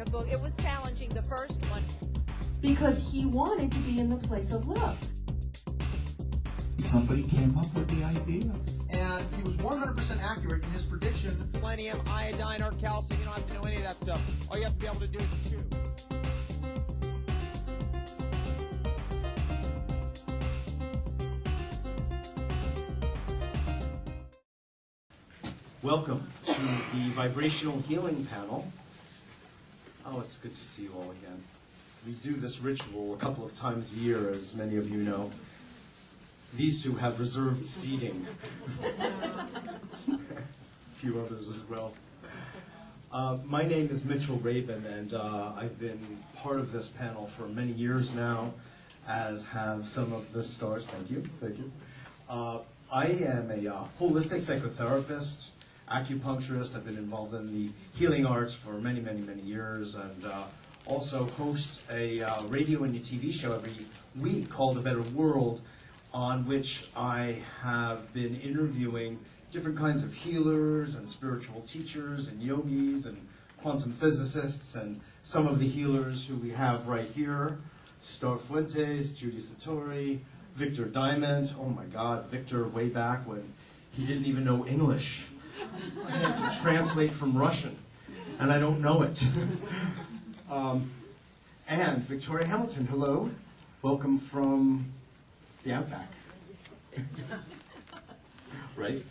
book. It was challenging, the first one. Because he wanted to be in the place of love. Somebody came up with the idea. And he was 100% accurate in his prediction. Selenium, iodine, or calcium, you don't have to know any of that stuff. All you have to be able to do is chew. Welcome to the Vibrational Healing Panel. Oh, it's good to see you all again. We do this ritual a couple of times a year, as many of you know. These two have reserved seating. A few others as well. My name is Mitchell Rabin, and I've been part of this panel for many years now, as have some of the stars. Thank you. Thank you. I am a holistic psychotherapist, acupuncturist. I've been involved in the healing arts for many, many, many years, and also host a radio and a TV show every week called A Better World, on which I have been interviewing different kinds of healers and spiritual teachers and yogis and quantum physicists, and some of the healers who we have right here: Star Fuentes, Judy Satori, Victor Diamond. Oh my God, Victor way back when he didn't even know English. I had to translate from Russian, and I don't know it. And Victoria Hamilton, hello. Welcome from the Outback. Right?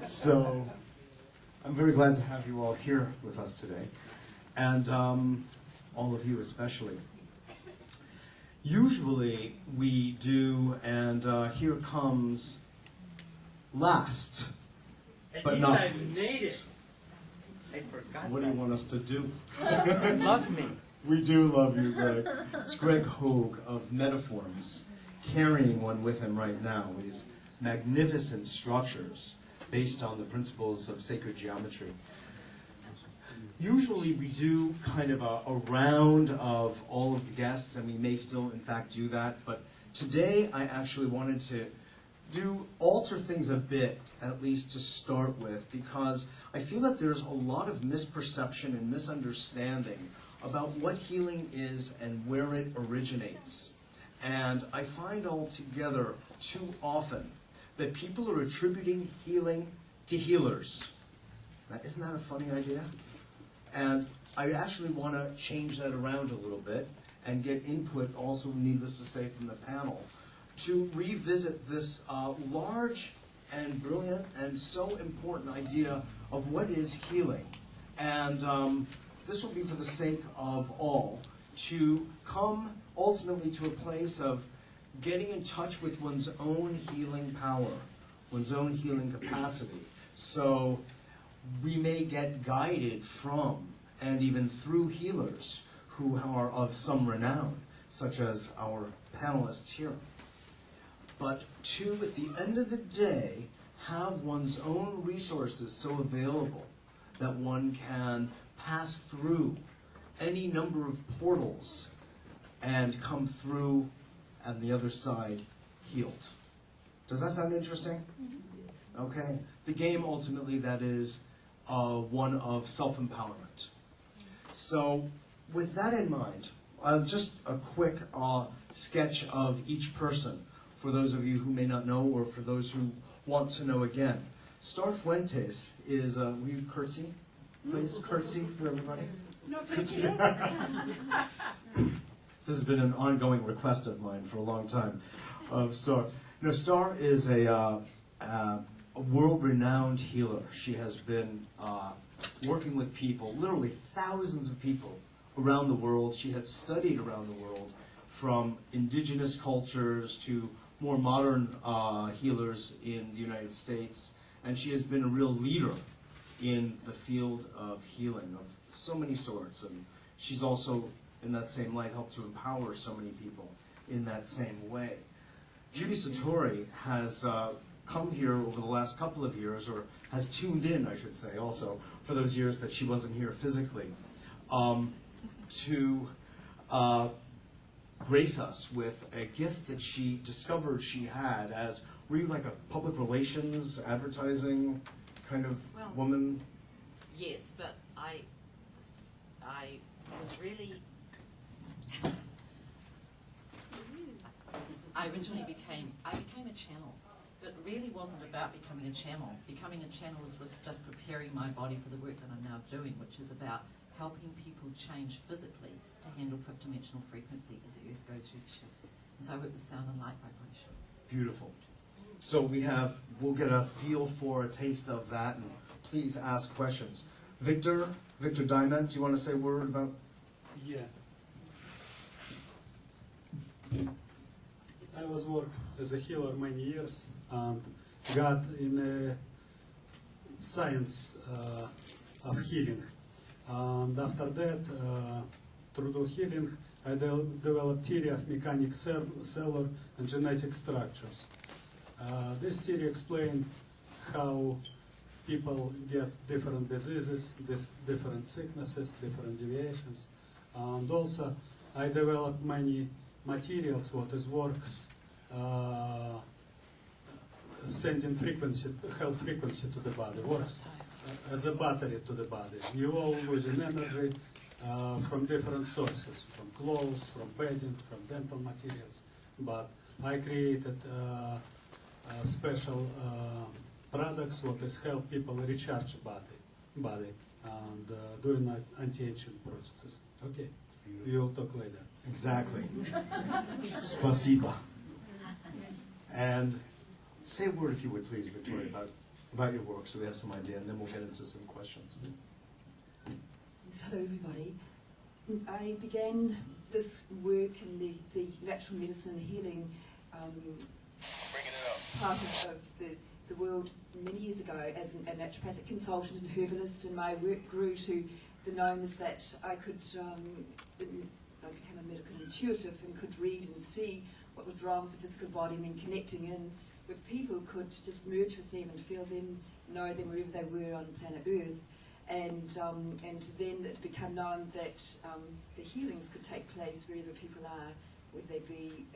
So, I'm very glad to have you all here with us today, and all of you especially. Usually we do, and here comes last, but not least. I forgot. What do you want us to do? Love me. We do love you, Greg. It's Greg Hogue of Metaforms, carrying one with him right now. These magnificent structures based on the principles of sacred geometry. Usually we do kind of a round of all of the guests, and we may still, in fact, do that. But today I actually wanted to alter things a bit, at least to start with, because I feel that there's a lot of misperception and misunderstanding about what healing is and where it originates. And I find altogether too often that people are attributing healing to healers. Now, isn't that a funny idea? And I actually want to change that around a little bit and get input, also needless to say, from the panel, to revisit this large and brilliant and so important idea of what is healing. And this will be for the sake of all, to come ultimately to a place of getting in touch with one's own healing power, one's own healing capacity. So we may get guided from and even through healers who are of some renown, such as our panelists here. But to, at the end of the day, have one's own resources so available that one can pass through any number of portals and come through on the other side healed. Does that sound interesting? Okay. The game, ultimately, that is one of self-empowerment. So with that in mind, just a quick sketch of each person, for those of you who may not know, or for those who want to know again. Star Fuentes is, will you curtsy, please? Curtsy for everybody. No, Curtsy. This has been an ongoing request of mine for a long time, of Star. No, Star is a world-renowned healer. She has been working with people, literally thousands of people around the world. She has studied around the world, from indigenous cultures to more modern healers in the United States, and she has been a real leader in the field of healing of so many sorts, and she's also, in that same light, helped to empower so many people in that same way. Judy Satori has come here over the last couple of years, or has tuned in, I should say, also, for those years that she wasn't here physically, to grace us with a gift that she discovered she had as, were you like a public relations, advertising kind of woman? Yes, but I was really, I originally became a channel, but it really wasn't about becoming a channel. Becoming a channel was just preparing my body for the work that I'm now doing, which is about helping people change physically to handle fifth dimensional frequency as the earth goes through the shifts. And so I work with sound and light vibration. Beautiful. So we'll get a feel for a taste of that, and please ask questions. Victor Diamond, do you want to say a word about? Yeah. I was working as a healer many years and got in the science of healing. And after that, through the healing, I developed theory of mechanic, cellular, and genetic structures. This theory explains how people get different diseases, different sicknesses, different deviations. And also, I developed many materials what is works sending frequency, health frequency to the body, works as a battery to the body. You all losing energy from different sources, from clothes, from bedding, from dental materials. But I created special products what is help people recharge body and doing anti-aging processes. Okay, we'll talk later. Exactly. Spasiba. And say a word, if you would, please, Victoria, about your work, so we have some idea, and then we'll get into some questions. Yes, hello, everybody. I began this work in the natural medicine healing part of the world many years ago as a naturopathic consultant and herbalist, and my work grew to the knowledge that I could, I became a medical intuitive and could read and see what was wrong with the physical body, and then connecting in with people could just merge with them and feel them, know them wherever they were on planet Earth. And then it became known that the healings could take place wherever people are, whether they be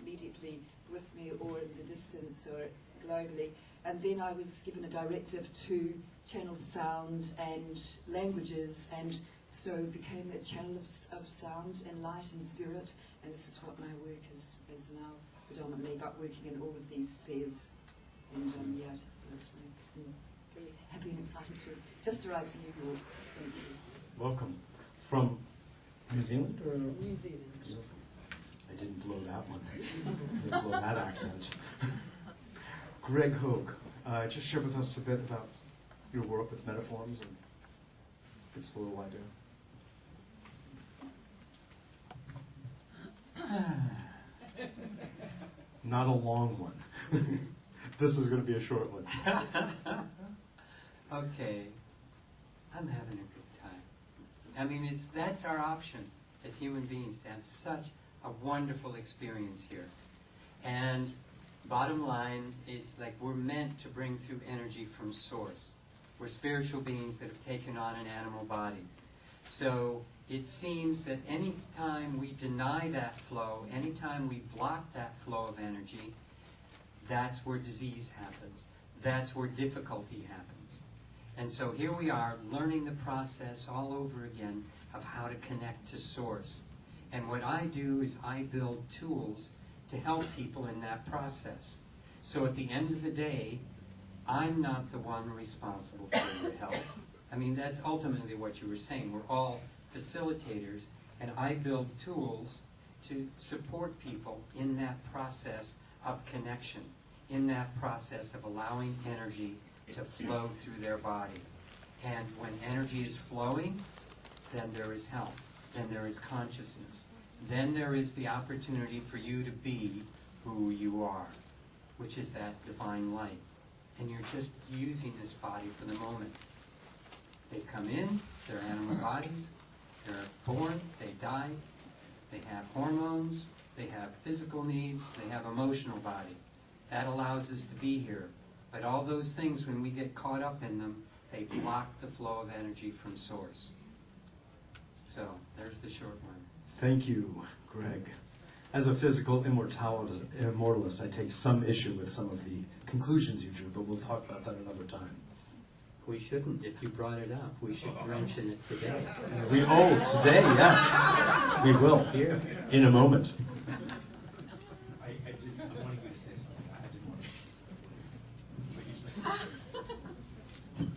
immediately with me or in the distance or globally. And then I was given a directive to channel sound and languages, and so became a channel of sound and light and spirit. And this is what my work is now predominantly, about working in all of these spheres. And yeah, so that's very happy and excited to just arrive to New York. Thank you. Welcome. From New Zealand? Or? New Zealand. Beautiful. I didn't blow that one. I didn't blow that accent. Greg Hogue, just share with us a bit about your work with metaforms and give us a little idea. Not a long one. This is going to be a short one. Okay, I'm having a good time. I mean, that's our option as human beings, to have such a wonderful experience here. And bottom line is, like, we're meant to bring through energy from source. We're spiritual beings that have taken on an animal body. So it seems that any time we deny that flow, any time we block that flow of energy, that's where disease happens. That's where difficulty happens. And so here we are, learning the process all over again of how to connect to source. And what I do is I build tools to help people in that process. So at the end of the day, I'm not the one responsible for your health. I mean, that's ultimately what you were saying. We're all facilitators, and I build tools to support people in that process of connection, in that process of allowing energy to flow through their body. And when energy is flowing, then there is health, then there is consciousness, then there is the opportunity for you to be who you are, which is that divine light. And you're just using this body for the moment. They come in, they're animal bodies, they're born, they die, they have hormones, they have physical needs, they have emotional body. That allows us to be here. But all those things, when we get caught up in them, they block the flow of energy from source. So, there's the short one. Thank you, Greg. As a physical immortalist, I take some issue with some of the conclusions you drew, but we'll talk about that another time. We shouldn't. If you brought it up, we should mention it today. Today, yes. We will. Here. In a moment. I wanted you to say something. I didn't want to. But you say something.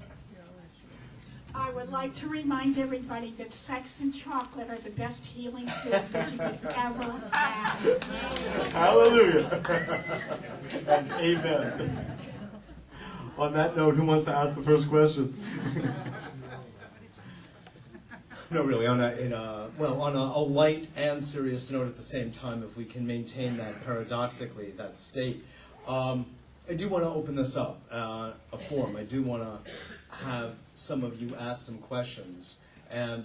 I would like to remind everybody that sex and chocolate are the best healing tools that you could ever have. Hallelujah. And amen. On that note, who wants to ask the first question? No, really, on a light and serious note at the same time, if we can maintain that paradoxically, that state. I do want to open this up, a forum. I do want to have some of you ask some questions. And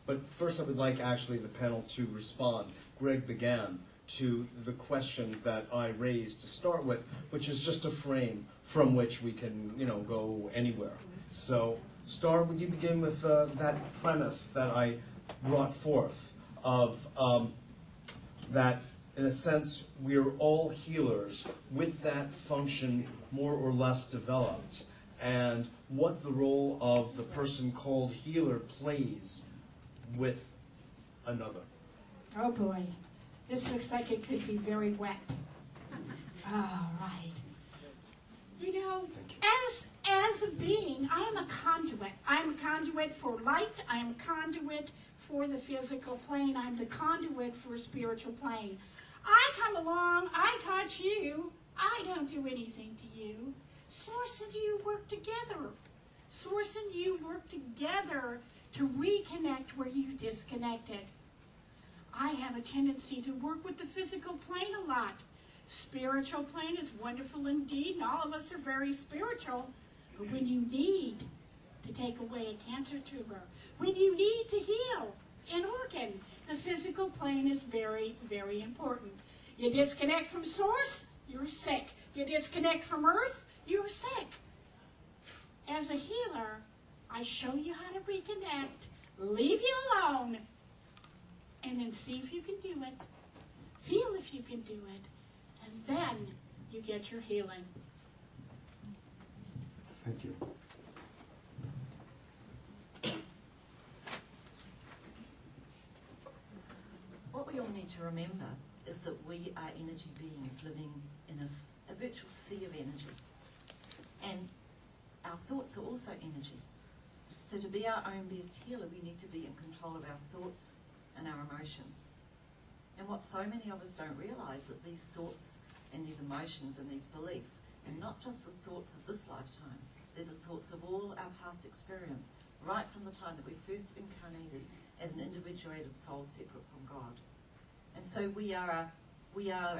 but first I would like actually the panel to respond. Greg began to the question that I raised to start with, which is just a frame from which we can, go anywhere. So, Star, would you begin with that premise that I brought forth of that, in a sense, we're all healers with that function more or less developed, and what the role of the person called healer plays with another. Oh boy, this looks like it could be very wet. All right. As a being, I am a conduit. I'm a conduit for light. I'm a conduit for the physical plane. I'm the conduit for spiritual plane. I come along, I touch you. I don't do anything to you. Source and you work together. Source and you work together to reconnect where you disconnected. I have a tendency to work with the physical plane a lot. Spiritual plane is wonderful indeed, and all of us are very spiritual. But when you need to take away a cancer tumor, when you need to heal an organ, the physical plane is very, very important. You disconnect from source, you're sick. You disconnect from earth, you're sick. As a healer, I show you how to reconnect, leave you alone, and then see if you can do it. Feel if you can do it. And then you get your healing. Thank you. What we all need to remember is that we are energy beings living in a virtual sea of energy. And our thoughts are also energy. So to be our own best healer, we need to be in control of our thoughts and our emotions. And what so many of us don't realise, that these thoughts and these emotions and these beliefs are not just the thoughts of this lifetime, they're the thoughts of all our past experience, right from the time that we first incarnated as an individuated soul separate from God. And so we are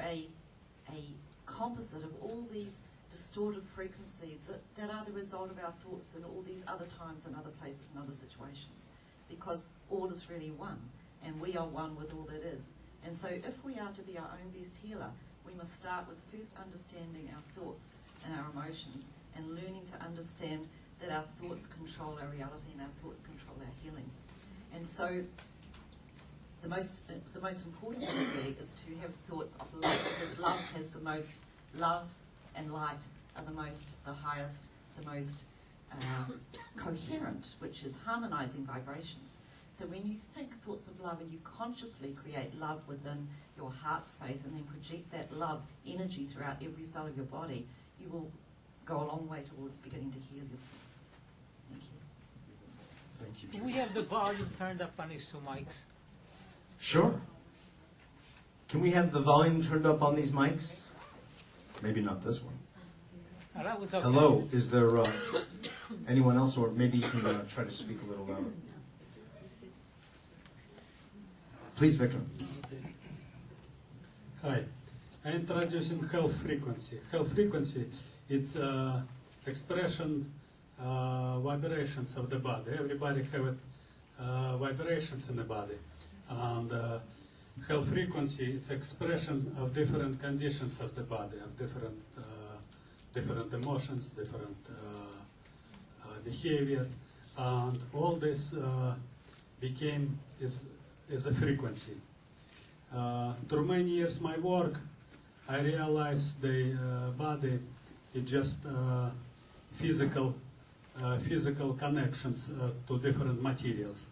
a composite of all these distorted frequencies that are the result of our thoughts in all these other times and other places and other situations, because all is really one, and we are one with all that is. And so if we are to be our own best healer, we must start with first understanding our thoughts and our emotions, and learning to understand that our thoughts control our reality and our thoughts control our healing. And so the most important thing really is to have thoughts of love, because love has the most, love and light are the highest, the most coherent, which is harmonizing vibrations. So when you think thoughts of love and you consciously create love within your heart space and then project that love energy throughout every cell of your body, you will go a long way towards beginning to heal yourself. Thank you. Thank you. Do we have the volume turned up on these two mics? Sure. Can we have the volume turned up on these mics? Maybe not this one. Oh, that was okay. Hello, is there anyone else, or maybe you can try to speak a little louder. Please, Victor. Hi. I'm introducing health frequency. Health frequency, it's expression vibrations of the body. Everybody have vibrations in the body. And health frequency, it's expression of different conditions of the body, of different emotions, different behavior, and all this is a frequency. Through many years my work, I realized the body is just physical physical connections to different materials.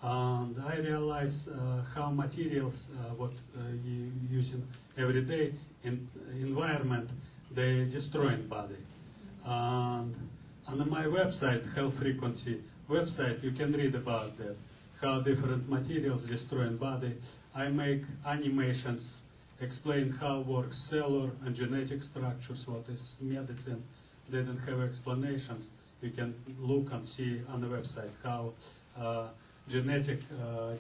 And I realize how materials, what you using every day in environment, they destroy body. And on my website, Health Frequency website, you can read about that, how different materials destroy body. I make animations, explain how works cellular and genetic structures, what is medicine. They don't have explanations. You can look and see on the website how genetic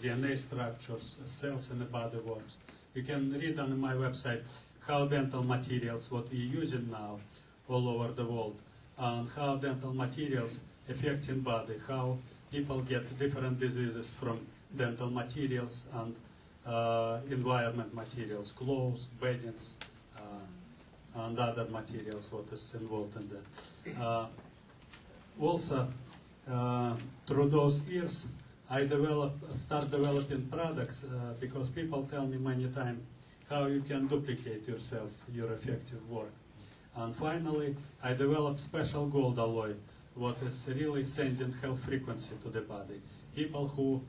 DNA structures, cells in the body works. You can read on my website how dental materials, what we're using now all over the world, and how dental materials affecting body, how people get different diseases from dental materials and environment materials, clothes, beddings, and other materials, what is involved in that. Also, through those years, I start developing products because people tell me many times how you can duplicate yourself, your effective work. And finally, I developed special gold alloy, what is really sending health frequency to the body. People who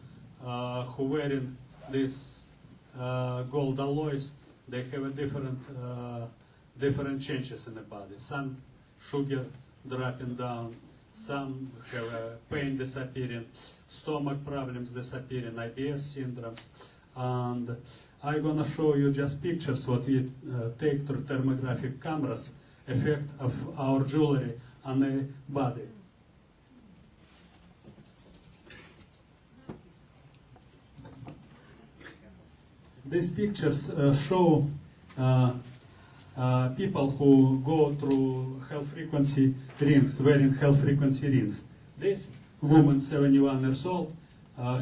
wearing these gold alloys, they have a different changes in the body. Some sugar dropping down, some have pain disappearing, stomach problems disappearing, IBS syndromes. And I'm going to show you just pictures what we take through thermographic cameras, effect of our jewelry on the body. These pictures show people who go through health frequency rings, wearing health frequency rings. This woman, 71 years old,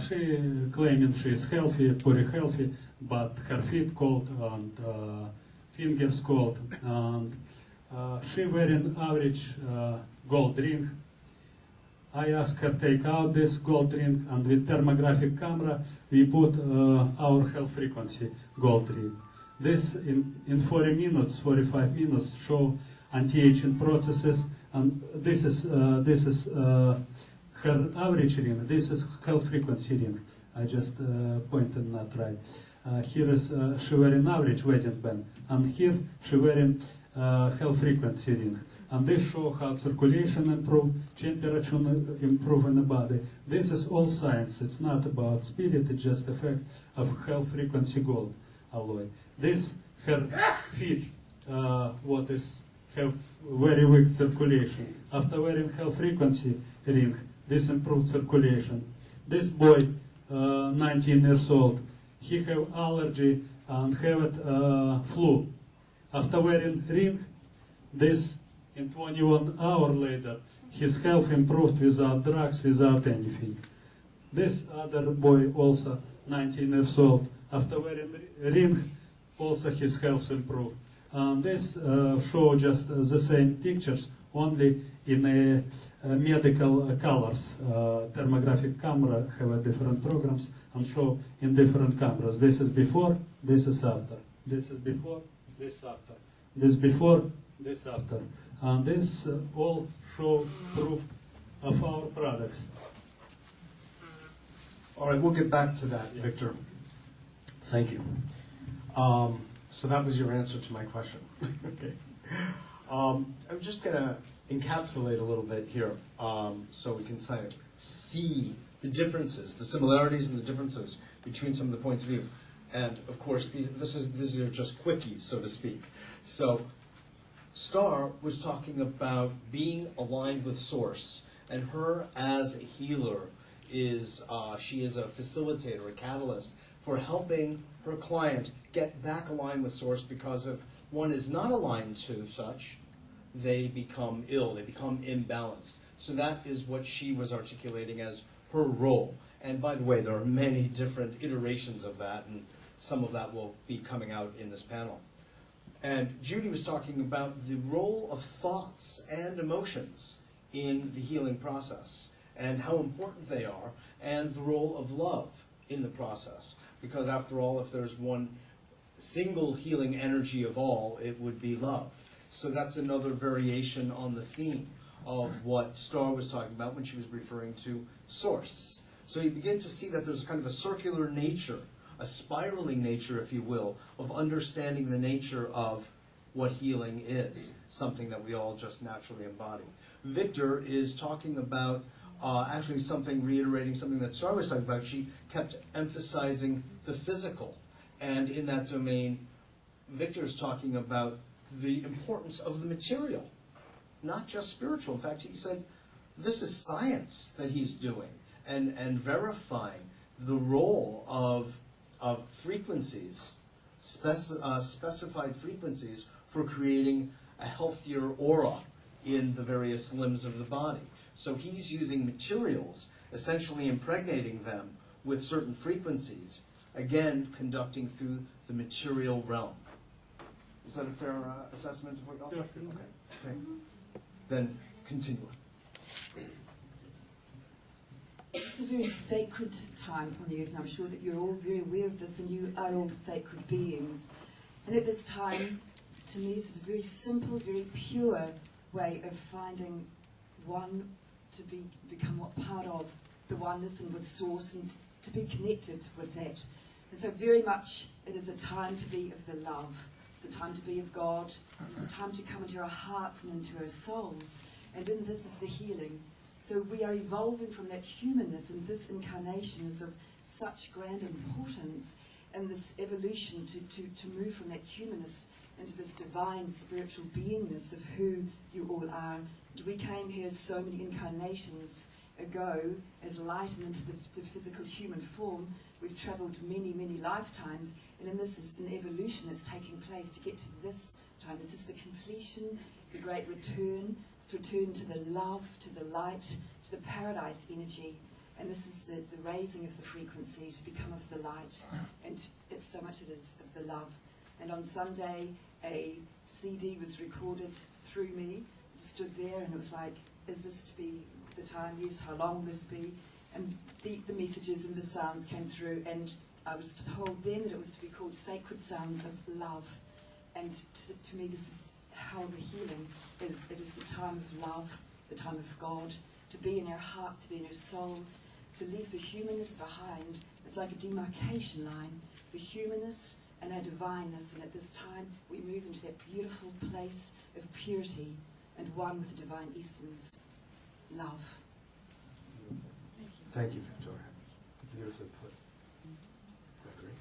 she claiming she is healthy, very healthy, but her feet cold and fingers cold. And she wearing average gold ring. I asked her take out this gold ring, and with thermographic camera we put our health frequency gold ring. This in 40 minutes, 45 minutes show anti-aging processes, and this is her average ring. This is health frequency ring. I just pointed not right. Here is she wearing average wedding band, and here she wearing health frequency ring. And this show how circulation improve, temperature improve in the body. This is all science. It's not about spirit. It's just effect of health frequency gold alloy. This her feet, what is have very weak circulation. After wearing health frequency ring, this improved circulation. This boy, 19 years old, he have allergy and have flu. After wearing ring, this in 21 hours later, his health improved without drugs, without anything. This other boy, also 19 years old, after wearing ring, also his health improved. This show just the same pictures, only in a medical colors. Thermographic camera have different programs and show in different cameras. This is before, this is after. This is before, this after. This before, this after. And this all show proof of our products. All right, we'll get back to that, Victor. Thank you. So that was your answer to my question. Okay. I'm just going to encapsulate a little bit here so we can see the differences, the similarities and the differences between some of the points of view. And of course, these are just quickies, so to speak. So Star was talking about being aligned with Source, and her as a healer is she is a facilitator, a catalyst for helping her client get back aligned with Source, because if one is not aligned to such, they become ill, they become imbalanced. So that is what she was articulating as her role. And by the way, there are many different iterations of that, and some of that will be coming out in this panel. And Judy was talking about the role of thoughts and emotions in the healing process, and how important they are, and the role of love in the process. Because after all, if there's one single healing energy of all, it would be love. So that's another variation on the theme of what Star was talking about when she was referring to source. So you begin to see that there's kind of a circular nature, a spiraling nature, if you will, of understanding the nature of what healing is, something that we all just naturally embody. Victor is talking about actually reiterating something that Star was talking about. She kept emphasizing the physical. And in that domain, Victor's talking about the importance of the material, not just spiritual. In fact, he said this is science that he's doing and verifying the role of frequencies, specified frequencies for creating a healthier aura in the various limbs of the body. So he's using materials, essentially impregnating them with certain frequencies, again, conducting through the material realm. Is that a fair assessment of what y'all said? Okay. Okay. Then continue. It's a very sacred time on the earth, and I'm sure that you're all very aware of this, and you are all sacred beings. And at this time, to me, it is a very simple, very pure way of finding one to become what part of the oneness and with Source, and to be connected with that. And so very much it is a time to be of the love. It's a time to be of God. It's a time to come into our hearts and into our souls. And in this is the healing. So we are evolving from that humanness, and this incarnation is of such grand importance in this evolution to move from that humanness into this divine spiritual beingness of who you all are. And we came here so many incarnations ago as light and into the physical human form. We've travelled many, many lifetimes, and in this is an evolution that's taking place to get to this time. This is the completion, the great return. It's return to the love, to the light, to the paradise energy. And this is the raising of the frequency to become of the light. And it's so much it is of the love. And on Sunday, a CD was recorded through me. It stood there, and it was like, is this to be the time? Yes, how long will this be? And the messages and the sounds came through, and I was told then that it was to be called Sacred Sounds of Love. And to me, this is how the healing is. It is the time of love, the time of God, to be in our hearts, to be in our souls, to leave the humanness behind. It's like a demarcation line, the humanness and our divineness. And at this time, we move into that beautiful place of purity and one with the divine essence, love. Thank you, Victoria. Beautifully put. Gregory.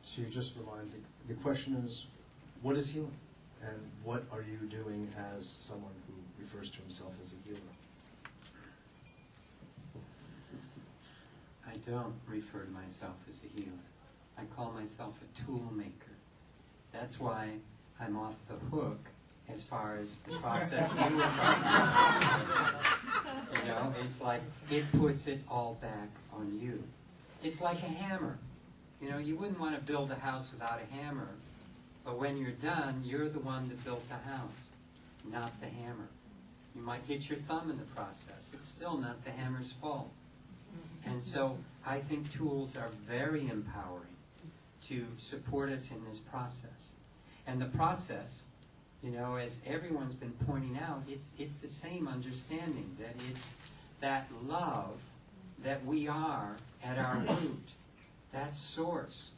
So you just remind, the question is, what is healing? And what are you doing as someone who refers to himself as a healer? I don't refer to myself as a healer. I call myself a tool maker. That's why I'm off the hook as far as the process you were talking about. You know, it's like it puts it all back on you. It's like a hammer. You know, you wouldn't want to build a house without a hammer, but when you're done, you're the one that built the house, not the hammer. You might hit your thumb in the process. It's still not the hammer's fault. And so I think tools are very empowering to support us in this process. And the process, you know, as everyone's been pointing out, it's the same understanding, that it's that love that we are at our root, that source,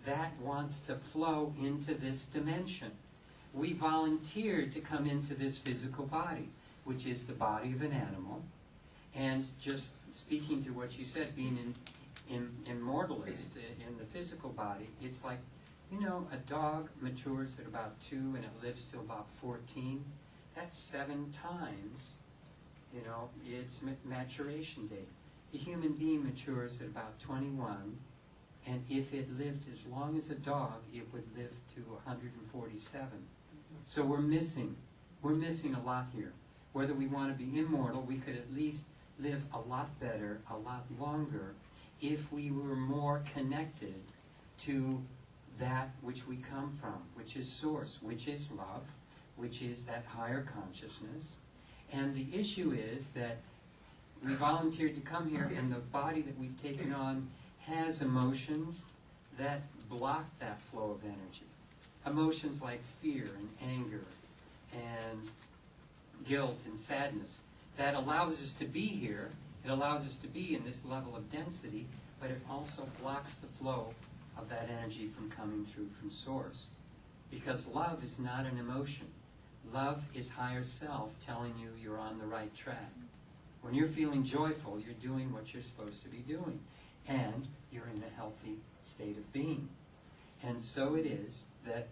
that wants to flow into this dimension. We volunteered to come into this physical body, which is the body of an animal. And just speaking to what you said, being immortalist in the physical body, it's like, you know, a dog matures at about 2 and it lives till about 14. That's 7 times, you know, its maturation date. A human being matures at about 21, and if it lived as long as a dog, it would live to 147. So we're missing a lot here. Whether we want to be immortal, we could at least live a lot better, a lot longer, if we were more connected to that which we come from, which is source, which is love, which is that higher consciousness. And the issue is that we volunteered to come here, and the body that we've taken on has emotions that block that flow of energy. Emotions like fear and anger and guilt and sadness. That allows us to be here. It allows us to be in this level of density, but it also blocks the flow of that energy from coming through from source. Because love is not an emotion. Love is higher self telling you you're on the right track. When you're feeling joyful, you're doing what you're supposed to be doing. And you're in a healthy state of being. And so it is that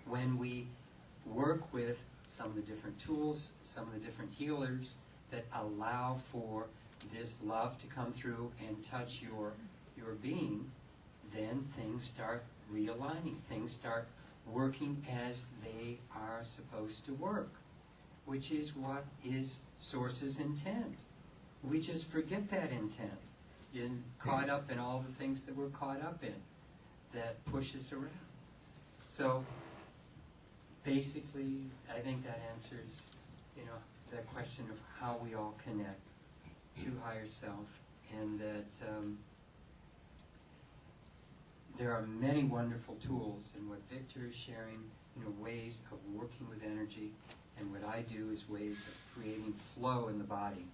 when we work with some of the different tools, some of the different healers that allow for this love to come through and touch your being, then things start realigning. Things start working as they are supposed to work, which is what is Source's intent. We just forget that intent, caught up in all the things that we're caught up in that push us around. So basically, I think that answers, that question of how we all connect to higher self, and that there are many wonderful tools, and what Victor is sharing, ways of working with energy, and what I do is ways of creating flow in the body.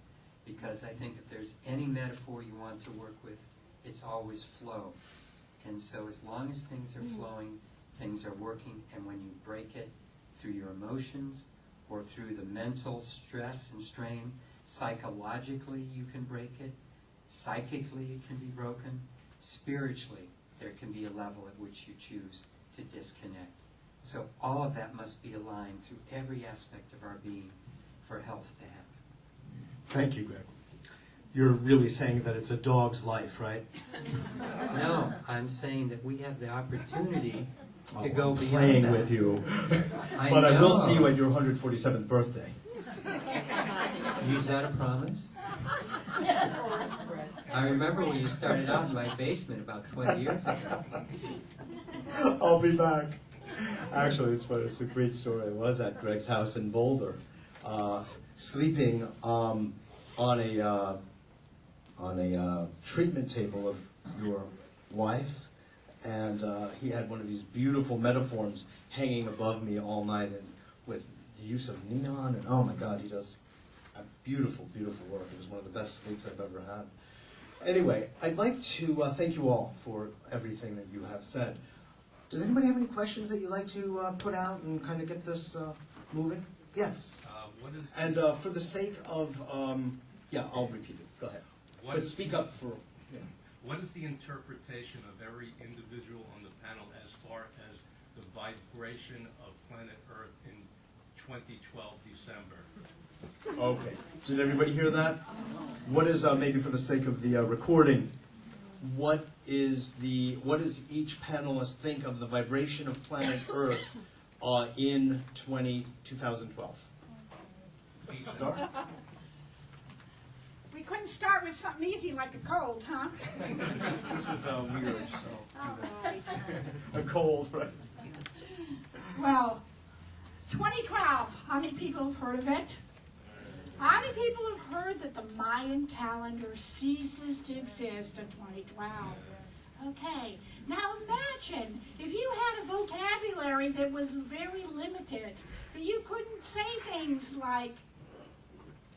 Because I think if there's any metaphor you want to work with, it's always flow. And so as long as things are flowing, things are working, and when you break it through your emotions or through the mental stress and strain, psychologically you can break it, psychically it can be broken, spiritually there can be a level at which you choose to disconnect. So all of that must be aligned through every aspect of our being for health to happen. Thank you, Greg. You're really saying that it's a dog's life, right? No, I'm saying that we have the opportunity to go I'm beyond playing that. with you. I But I will know. see you at your 147th birthday. Is that a promise? I remember when you started out in my basement about 20 years ago. I'll be back. Actually, it's funny. It's a great story. I was at Greg's house in Boulder, sleeping on a treatment table of your wife's, and he had one of these beautiful metaforms hanging above me all night, and with the use of neon, and oh my God, he does a beautiful, beautiful work. It was one of the best sleeps I've ever had. Anyway, I'd like to thank you all for everything that you have said. Does anybody have any questions that you'd like to put out and kind of get this moving? Yes. And for the sake of, yeah, I'll repeat it. Go ahead. But speak up for, yeah. What is the interpretation of every individual on the panel as far as the vibration of planet Earth in 2012 December? Okay. Did everybody hear that? What is, maybe for the sake of the recording, what does each panelist think of the vibration of planet Earth in 2012? Start. We couldn't start with something easy like a cold, huh? This is weird, so. All right. A cold, right? Well, 2012, how many people have heard of it? How many people have heard that the Mayan calendar ceases to exist in 2012? Okay, now imagine if you had a vocabulary that was very limited, but you couldn't say things like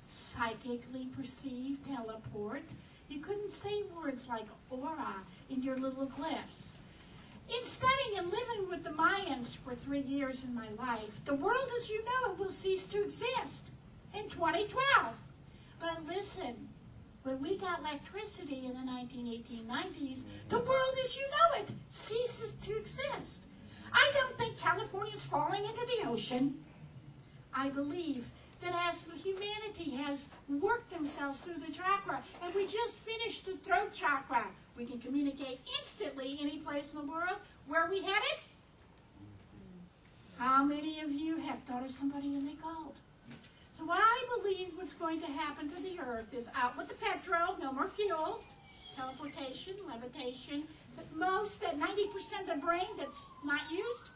psychically perceived, teleport. You couldn't say words like aura in your little glyphs. In studying and living with the Mayans for 3 years in my life, the world as you know it will cease to exist in 2012. But listen, when we got electricity in the 1990s, the world as you know it ceases to exist. I don't think California's falling into the ocean. I believe that as humanity has worked themselves through the chakra, and we just finished the throat chakra, we can communicate instantly any place in the world. Where are we headed? How many of you have thought of somebody and they called? So what I believe what's going to happen to the earth is out with the petrol, no more fuel, teleportation, levitation, but that 90% of the brain that's not used,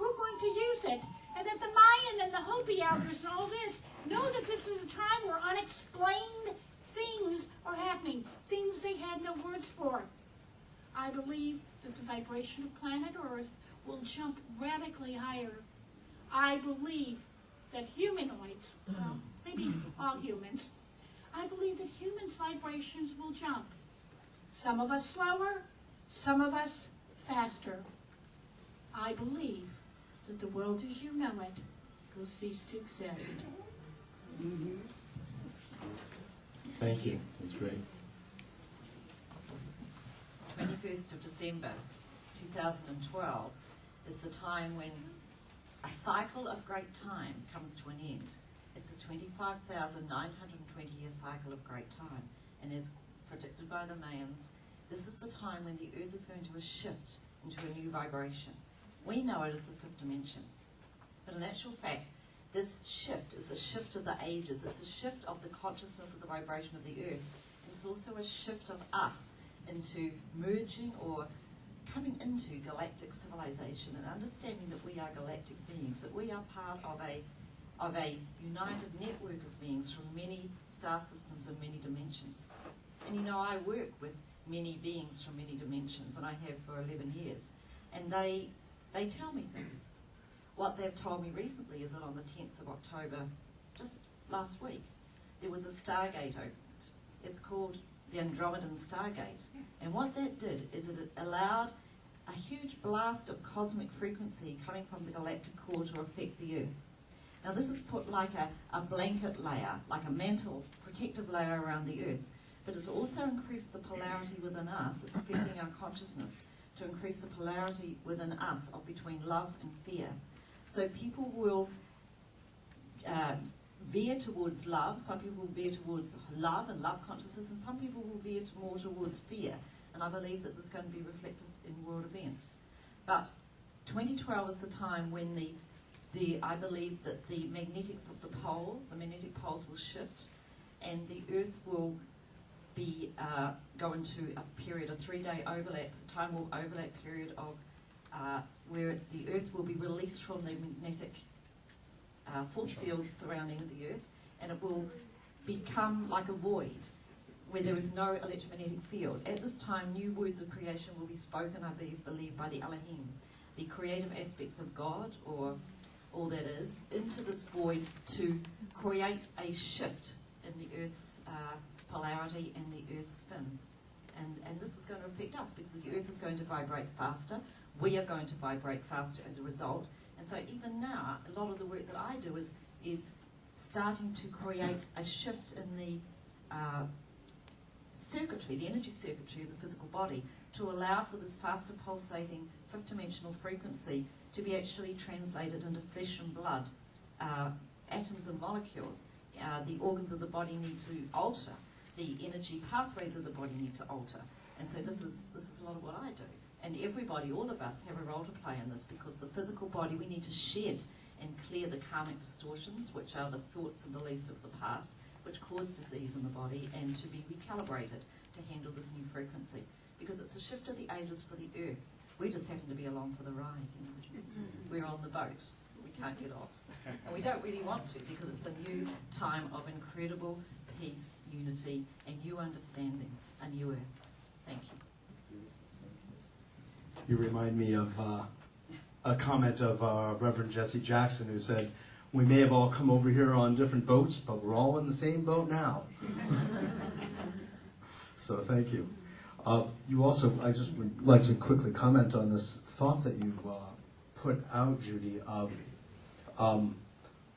we're going to use it. And that the Mayan and the Hopi elders and all this know that this is a time where unexplained things are happening, things they had no words for. I believe that the vibration of planet Earth will jump radically higher. I believe that humanoids, well, maybe all humans, I believe that humans' vibrations will jump. Some of us slower, some of us faster. I believe that the world as you know it will cease to exist. Thank you. That's great. 21st of December 2012 is the time when a cycle of great time comes to an end. It's the 25,920-year cycle of great time, and as predicted by the Mayans, this is the time when the Earth is going to shift into a new vibration. We know it as the fifth dimension, but in actual fact, this shift is a shift of the ages. It's a shift of the consciousness of the vibration of the Earth, and it's also a shift of us into merging or coming into galactic civilization and understanding that we are galactic beings, that we are part of a united network of beings from many star systems and many dimensions. And you know, I work with many beings from many dimensions, and I have for 11 years, and they tell me things. What they've told me recently is that on the 10th of October, just last week, there was a Stargate opened. It's called the Andromedan Stargate. And what that did is it allowed a huge blast of cosmic frequency coming from the galactic core to affect the Earth. Now this is put like a blanket layer, like a mantle, protective layer around the Earth, but it's also increased the polarity within us. It's affecting our consciousness to increase the polarity within us of between love and fear. So people will veer towards love, some people will veer towards love and love consciousness, and some people will veer more towards fear. And I believe that this is going to be reflected in world events. But 2012 is the time when I believe that the magnetics of the magnetic poles will shift, and the Earth will be go into a period, a 3-day overlap, time warp overlap period of where the Earth will be released from the magnetic force fields surrounding the Earth, and it will become like a void where there is no electromagnetic field. At this time, new words of creation will be spoken, I believe, by the Elohim, the creative aspects of God, or all that is, into this void to create a shift in the Earth's polarity and the Earth's spin. And this is going to affect us because the Earth is going to vibrate faster. We are going to vibrate faster as a result. And so even now, a lot of the work that I do is starting to create a shift in the circuitry, the energy circuitry of the physical body, to allow for this faster pulsating fifth dimensional frequency to be actually translated into flesh and blood, atoms and molecules. The organs of the body need to alter. The energy pathways of the body need to alter. And so this is a lot of what I do. And everybody, all of us, have a role to play in this, because the physical body, we need to shed and clear the karmic distortions, which are the thoughts and beliefs of the past, which cause disease in the body, and to be recalibrated to handle this new frequency. Because it's a shift of the ages for the Earth. We just happen to be along for the ride, you know. We're on the boat. We can't get off. And we don't really want to, because it's a new time of incredible peace, unity, and new understandings, a new Earth. Thank you. You remind me of a comment of Reverend Jesse Jackson, who said, "We may have all come over here on different boats, but we're all in the same boat now." So thank you. You also, I just would like to quickly comment on this thought that you put out, Judy, of a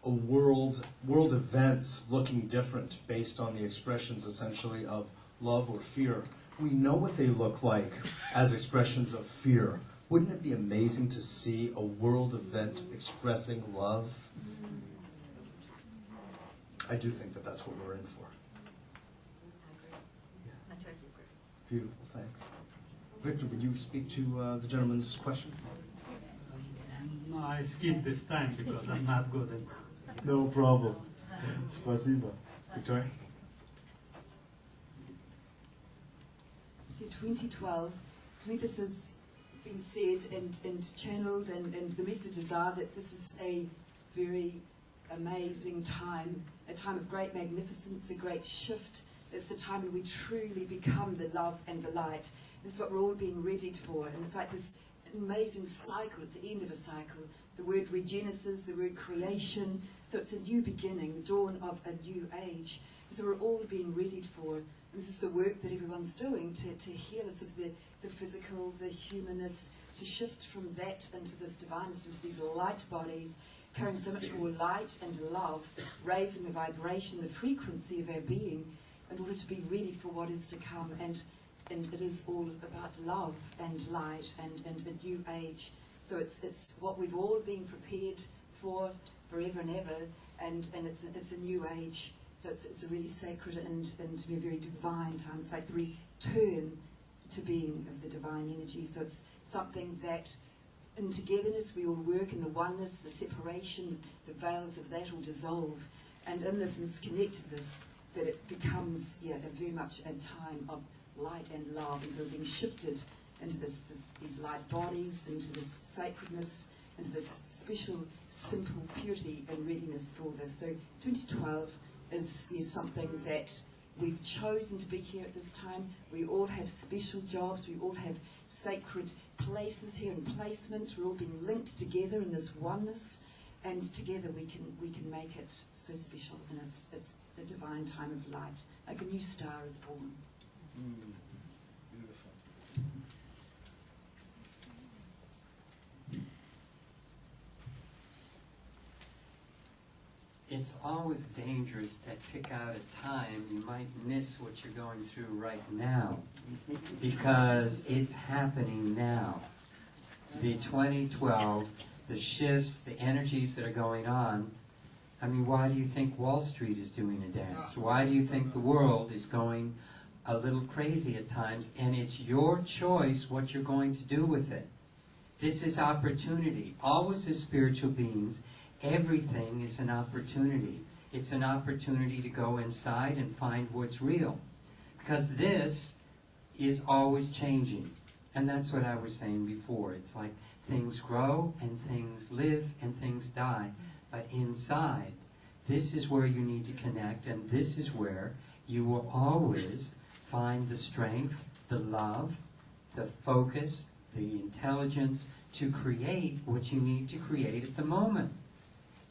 world events looking different based on the expressions essentially of love or fear. We know what they look like as expressions of fear. Wouldn't it be amazing to see a world event expressing love? I do think that that's what we're in for. I totally agree. Beautiful, thanks. Victor, would you speak to the gentleman's question? No, I skipped this time because I'm not good at. No problem. Spasibo. Victoria? So 2012, to me this has been said and channeled, and the messages are that this is a very amazing time, a time of great magnificence, a great shift. It's the time when we truly become the love and the light. This is what we're all being readied for, and it's like this amazing cycle. It's the end of a cycle. The word regenesis, the word creation. So it's a new beginning, the dawn of a new age. So we're all being readied for. And this is the work that everyone's doing to heal us of the physical, the humanness, to shift from that into this divineness, into these light bodies, carrying so much more light and love, raising the vibration, the frequency of our being, in order to be ready for what is to come. And it is all about love and light and a new age. So it's what we've all been prepared for forever and ever, and it's a new age. So it's a really sacred and to be a very divine time. It's like the return to being of the divine energy. So it's something that in togetherness we all work, in the oneness, the separation, the veils of that all dissolve. And in this connectedness, that it becomes very much a time of light and love. And so we're being shifted into these light bodies, into this sacredness, into this special, simple purity and readiness for this. So 2012 is something that we've chosen to be here at this time. We all have special jobs. We all have sacred places here and placement. We're all being linked together in this oneness, and together we can make it so special. And it's a divine time of light, like a new star is born. Beautiful. It's always dangerous to pick out a time you might miss what you're going through right now, because it's happening now. The 2012, the shifts, the energies that are going on. I mean, why do you think Wall Street is doing a dance? Why do you think the world is going a little crazy at times? And it's your choice what you're going to do with it. This is opportunity. Always as spiritual beings, everything is an opportunity. It's an opportunity to go inside and find what's real. Because this is always changing. And that's what I was saying before. It's like things grow and things live and things die. But inside, this is where you need to connect, and this is where you will always find the strength, the love, the focus, the intelligence to create what you need to create at the moment.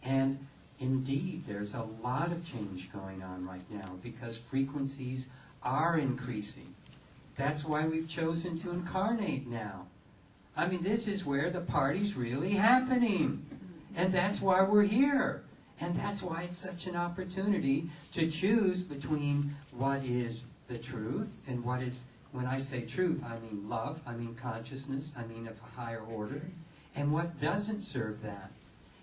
And indeed, there's a lot of change going on right now because frequencies are increasing. That's why we've chosen to incarnate now. I mean, this is where the party's really happening. And that's why we're here. And that's why it's such an opportunity to choose between what is the truth and what is, when I say truth, I mean love, I mean consciousness, I mean of a higher order, and what doesn't serve that.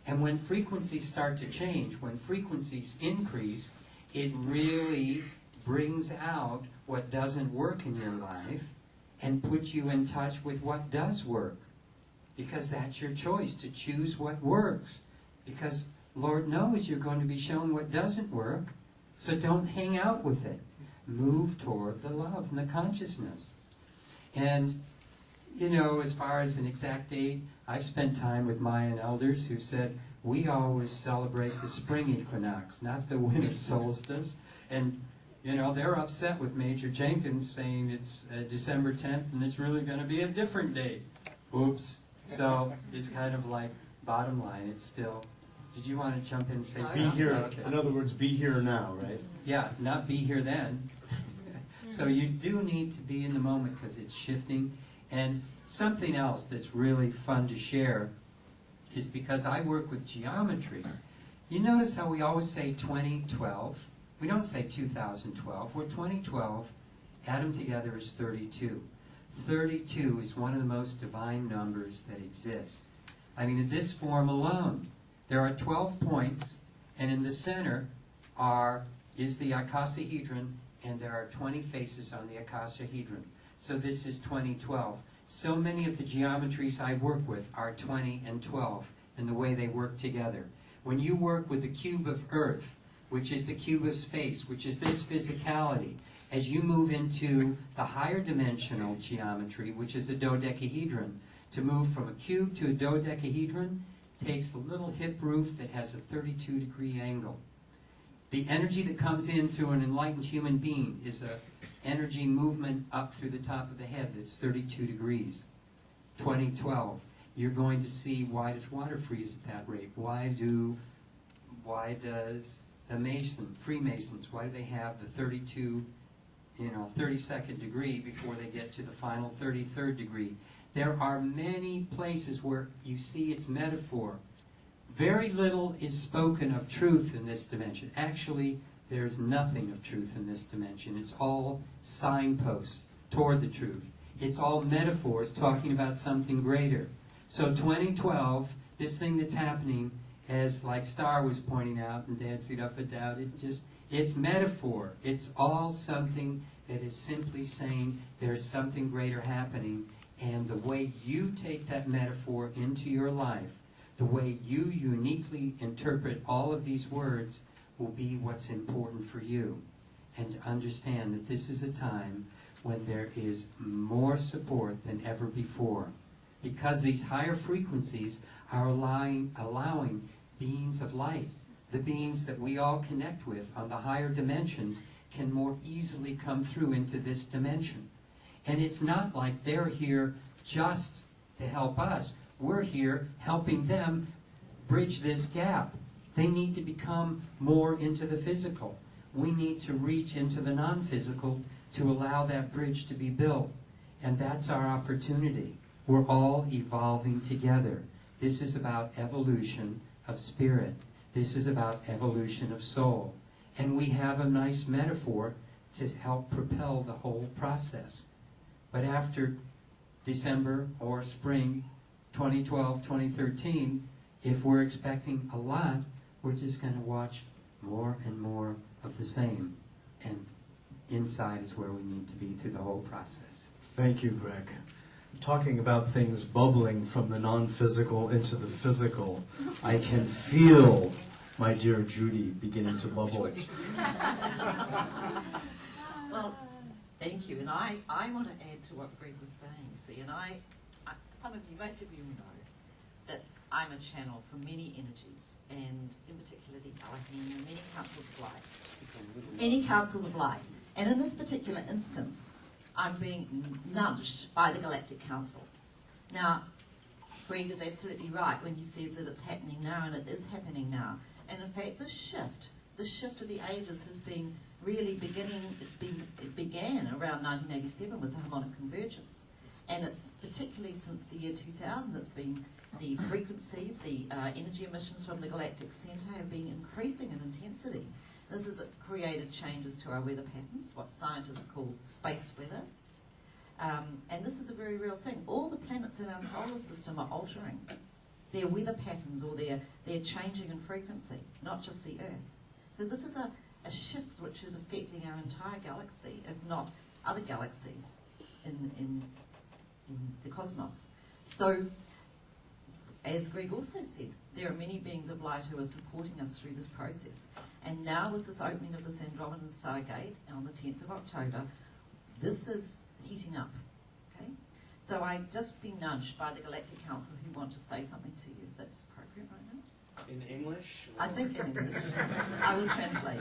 And when frequencies start to change, when frequencies increase, it really brings out what doesn't work in your life and puts you in touch with what does work. Because that's your choice, to choose what works. Because Lord knows you're going to be shown what doesn't work, so don't hang out with it. Move toward the love and the consciousness. And, you know, as far as an exact date, I've spent time with Mayan elders who said, we always celebrate the spring equinox, not the winter solstice. And, you know, they're upset with Major Jenkins saying it's December 10th and it's really going to be a different date. Oops. So it's kind of like, bottom line, it's still, did you want to jump in and say something? Be here, Okay. in other words, be here now, right? Yeah, not be here then. So you do need to be in the moment because it's shifting. And something else that's really fun to share is because I work with geometry. You notice how we always say 2012? We don't say 2012. We're 2012. Add them together is 32. 32 is one of the most divine numbers that exist. I mean, in this form alone, there are 12 points, and in the center is the icosahedron, and there are 20 faces on the icosahedron. So this is 2012. So many of the geometries I work with are 20 and 12, and the way they work together. When you work with the cube of Earth, which is the cube of space, which is this physicality, as you move into the higher dimensional geometry, which is a dodecahedron, to move from a cube to a dodecahedron takes a little hip roof that has a 32-degree angle. The energy that comes in through an enlightened human being is an energy movement up through the top of the head that's 32 degrees. 2012, you're going to see, why does water freeze at that rate? Why does the Freemasons, why do they have the 32second degree before they get to the final 33rd degree? There are many places where you see its metaphor. Very little is spoken of truth in this dimension. Actually, there's nothing of truth in this dimension. It's all signposts toward the truth. It's all metaphors talking about something greater. So 2012, this thing that's happening, as like Star was pointing out and dancing up and down, it's metaphor. It's all something that is simply saying there's something greater happening, and the way you take that metaphor into your life, the way you uniquely interpret all of these words, will be what's important for you. And to understand that this is a time when there is more support than ever before. Because these higher frequencies are allowing beings of light, the beings that we all connect with on the higher dimensions, can more easily come through into this dimension. And it's not like they're here just to help us. We're here helping them bridge this gap. They need to become more into the physical. We need to reach into the non-physical to allow that bridge to be built. And that's our opportunity. We're all evolving together. This is about evolution of spirit. This is about evolution of soul. And we have a nice metaphor to help propel the whole process. But after December or spring 2012, 2013, if we're expecting a lot, we're just going to watch more and more of the same. And inside is where we need to be through the whole process. Thank you, Greg. Talking about things bubbling from the non-physical into the physical, I can feel my dear Judy beginning to bubble. Well, thank you. And I want to add to what Greg was saying, you see. And some of you, most of you know that I'm a channel for many energies, and in particular the Elohim and many councils of light. Many councils of light. And in this particular instance, I'm being nudged by the Galactic Council. Now, Greg is absolutely right when he says that it's happening now, and it is happening now. And in fact, the shift of the ages has been really beginning. It began around 1987 with the harmonic convergence, and it's particularly since the year 2000. It's been the frequencies, the energy emissions from the galactic centre have been increasing in intensity. This has created changes to our weather patterns, what scientists call space weather. And this is a very real thing. All the planets in our solar system are altering their weather patterns, or they're changing in frequency, not just the Earth. So this is a shift which is affecting our entire galaxy, if not other galaxies in the cosmos. So, as Greg also said, there are many beings of light who are supporting us through this process. And now with this opening of this Andromedan Stargate on the 10th of October, this is heating up. Okay? So I've just been nudged by the Galactic Council who want to say something to you. That's appropriate right now? In English? I think in English. I will translate.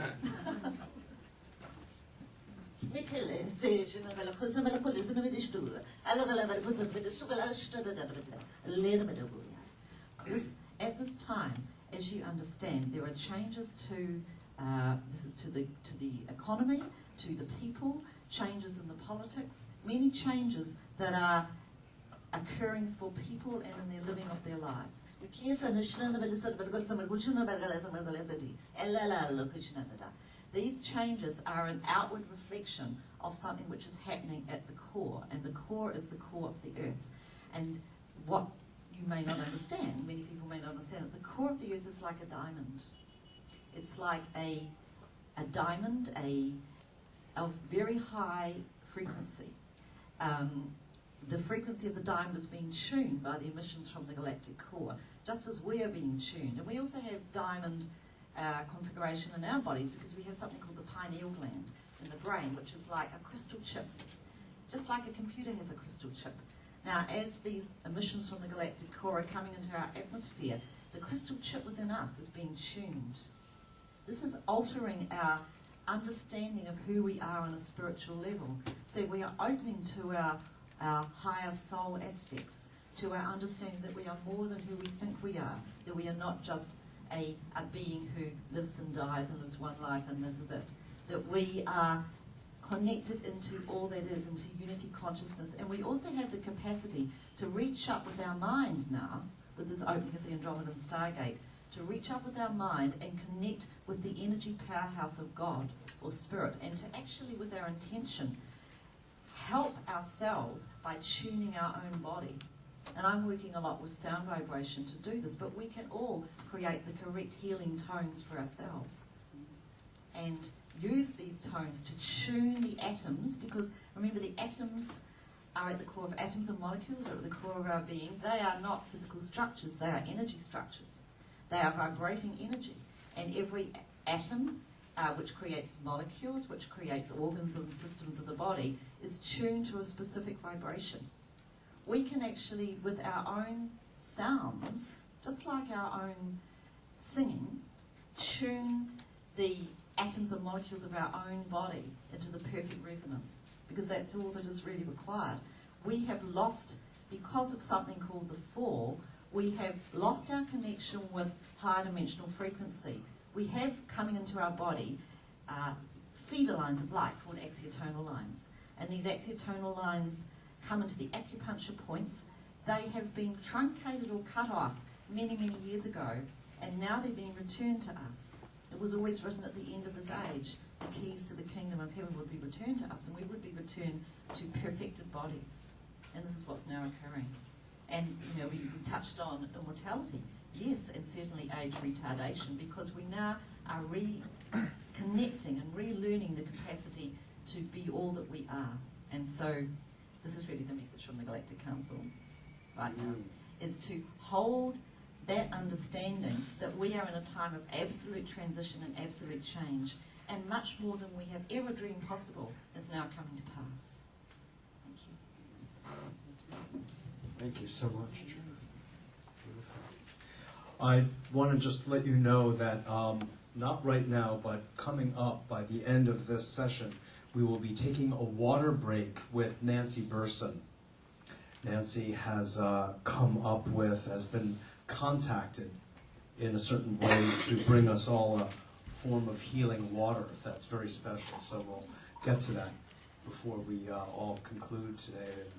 At this time, as you understand, there are changes to this is to the economy, to the people, changes in the politics, many changes that are occurring for people and in their living of their lives. These changes are an outward reflection of something which is happening at the core, and the core is the core of the earth. And what you may not understand, many people may not understand, the core of the earth is like a diamond. It's like a diamond, of very high frequency. The frequency of the diamond is being tuned by the emissions from the galactic core, just as we are being tuned. And we also have diamond configuration in our bodies because we have something called the pineal gland in the brain, which is like a crystal chip, just like a computer has a crystal chip. Now, as these emissions from the galactic core are coming into our atmosphere, the crystal chip within us is being tuned. This is altering our understanding of who we are on a spiritual level. So we are opening to our higher soul aspects, to our understanding that we are more than who we think we are, that we are not just a being who lives and dies and lives one life and this is it, that we are connected into all that is, into unity consciousness, and we also have the capacity to reach up with our mind now, with this opening of the Andromedan Stargate, to reach up with our mind and connect with the energy powerhouse of God or Spirit, and to actually, with our intention, help ourselves by tuning our own body. And I'm working a lot with sound vibration to do this, but we can all create the correct healing tones for ourselves and use these tones to tune the atoms, because remember, the atoms are at the core of atoms and molecules, are at the core of our being. They are not physical structures, they are energy structures. They are vibrating energy. And every atom, which creates molecules, which creates organs and systems of the body, is tuned to a specific vibration. We can actually, with our own sounds, just like our own singing, tune the atoms and molecules of our own body into the perfect resonance, because that's all that is really required. We have lost, because of something called the fall, we have lost our connection with higher dimensional frequency. We have, coming into our body, feeder lines of light called axiotonal lines. And these axiotonal lines come into the acupuncture points. They have been truncated or cut off many, many years ago, and now they're being returned to us. It was always written at the end of this age, the keys to the kingdom of heaven would be returned to us, and we would be returned to perfected bodies. And this is what's now occurring. And, you know, we touched on immortality. Yes, and certainly age retardation, because we now are reconnecting and relearning the capacity to be all that we are. And so this is really the message from the Galactic Council right now, is to hold that understanding that we are in a time of absolute transition and absolute change, and much more than we have ever dreamed possible is now coming to pass. Thank you. Thank you so much, Judith. Beautiful. I want to just let you know that, not right now, but coming up by the end of this session, we will be taking a water break with Nancy Burson. Nancy has has been contacted in a certain way to bring us all a form of healing water that's very special. So we'll get to that before we all conclude today. And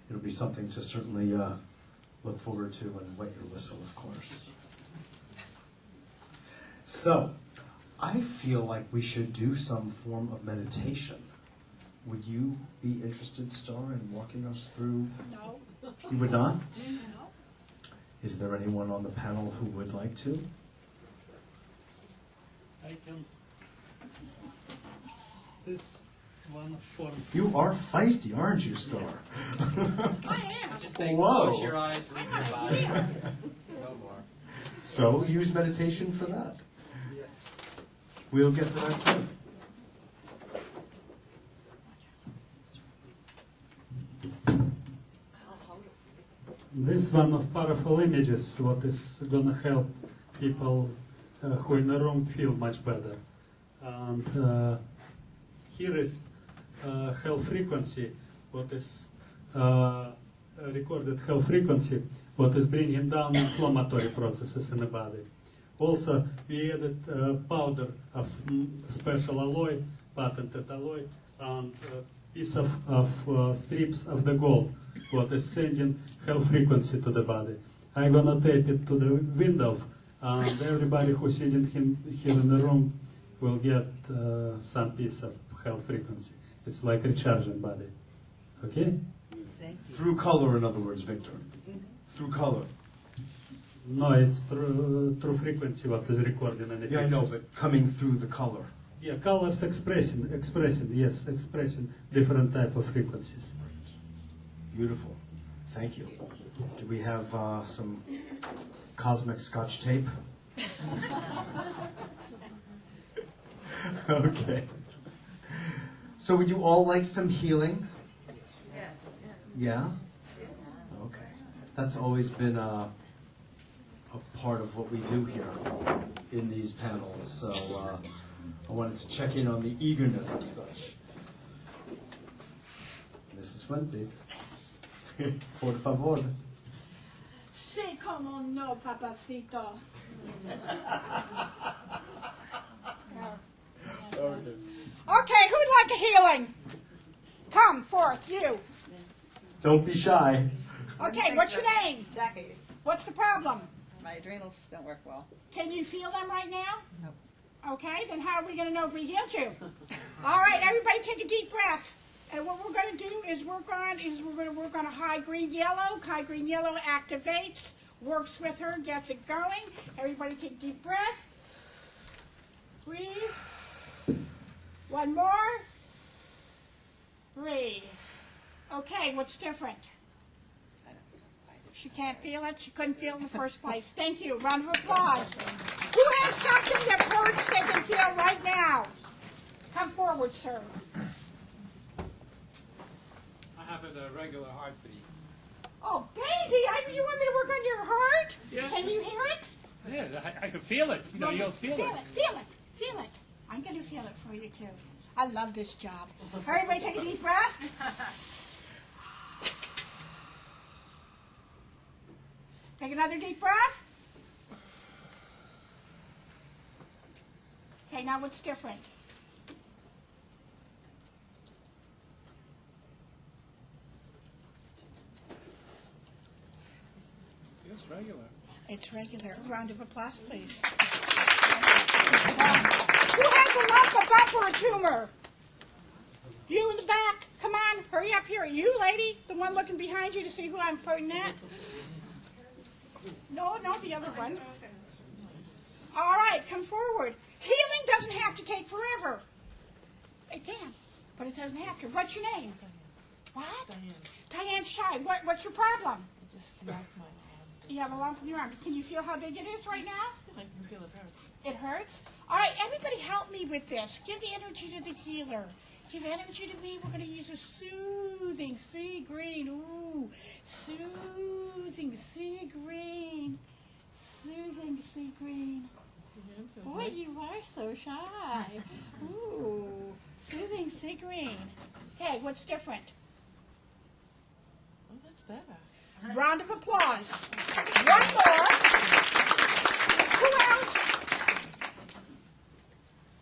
it'll be something to certainly look forward to, and wet your whistle, of course. So, I feel like we should do some form of meditation. Would you be interested, Star, in walking us through? No. You would not? No. Is there anyone on the panel who would like to? I can. This one forms. You are feisty, aren't you, Star? I am. Just saying, Whoa. close your eyes, leave your body. No more. So, use meditation for that. Yeah. We'll get to that too. This one of powerful images, what is going to help people who in the room feel much better. And here is health frequency, what is recorded health frequency, what is bringing down inflammatory processes in the body. Also, we added powder of special alloy, patented alloy, and piece of strips of the gold, what is sending health frequency to the body. I'm gonna tape it to the window, and everybody who's sitting here in the room will get some piece of health frequency. It's like recharging body. Okay? Through color, in other words, Victor. Through color. No, it's through frequency what is recorded in the pictures. Yeah, I know, but coming through the color. Yeah, colors expressing different type of frequencies. Beautiful. Thank you. Do we have some cosmic Scotch tape? Okay. So would you all like some healing? Yes. Yeah? Okay. That's always been a part of what we do here in these panels. So I wanted to check in on the eagerness and such. Mrs. Fuente. Por favor. Como no, papacito. Okay, who'd like a healing? Come forth, you. Don't be shy. Okay, what's your name? Jackie, What's the problem? my adrenals don't work well. Can you feel them right now? Nope. Okay, then how are we going to know if we healed you? All right, everybody take a deep breath. And what we're going to do is we're going to work on a high green yellow. High green yellow activates, works with her, gets it going. Everybody take a deep breath. Breathe. One more. Breathe. Okay, what's different? She can't feel it. She couldn't feel it in the first place. Thank you. Round of applause. Who has something that hurts they can feel right now? Come forward, sir. I have an irregular heartbeat. Oh, baby, you want me to work on your heart? Yeah. Can you hear it? Yeah, I can feel it. You know, you'll feel it. Feel it. I'm going to feel it for you, too. I love this job. Everybody take a deep breath. Take another deep breath. Okay, now what's different? It's regular. It's regular. A round of applause, please. Who has a lump, a bump, or a tumor? You in the back. Come on, hurry up here. You, lady, the one looking behind you to see who I'm pointing at. No, the other one. All right, come forward. Healing doesn't have to take forever. It can, but it doesn't have to. What's your name? What? Diane Shy. What's your problem? I just smacked my arm. You have a lump in your arm. Can you feel how big it is right now? I can feel it hurts. It hurts? All right, everybody help me with this. Give the energy to the healer. Give energy to me. We're going to use a soothing sea green. Ooh, soothing sea green. Soothing sea green. Boy, you are so shy. Ooh, soothing sea green. Okay, what's different? Oh, that's better. Round of applause. One more. Who else?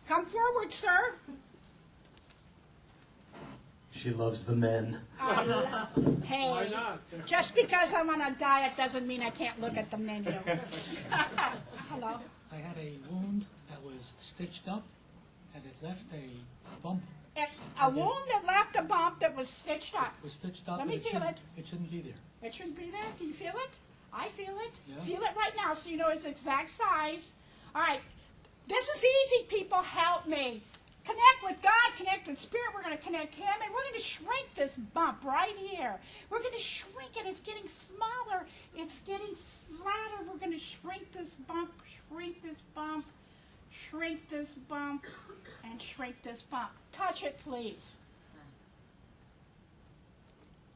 Come forward, sir. She loves the men. Hey, Why not? just because I'm on a diet doesn't mean I can't look at the menu. Hello. I had a wound that was stitched up, and it left a bump. A wound that left a bump that was stitched up. It was stitched up. Let me and feel it. It shouldn't be there. It shouldn't be there. Can you feel it? I feel it. Yeah. Feel it right now so you know its exact size. All right. This is easy, people. Help me. Connect with God, connect with Spirit. We're going to connect Him, and we're going to shrink this bump right here. We're going to shrink it. It's getting smaller. It's getting flatter. We're going to shrink this bump, shrink this bump, shrink this bump, and shrink this bump. Touch it, please.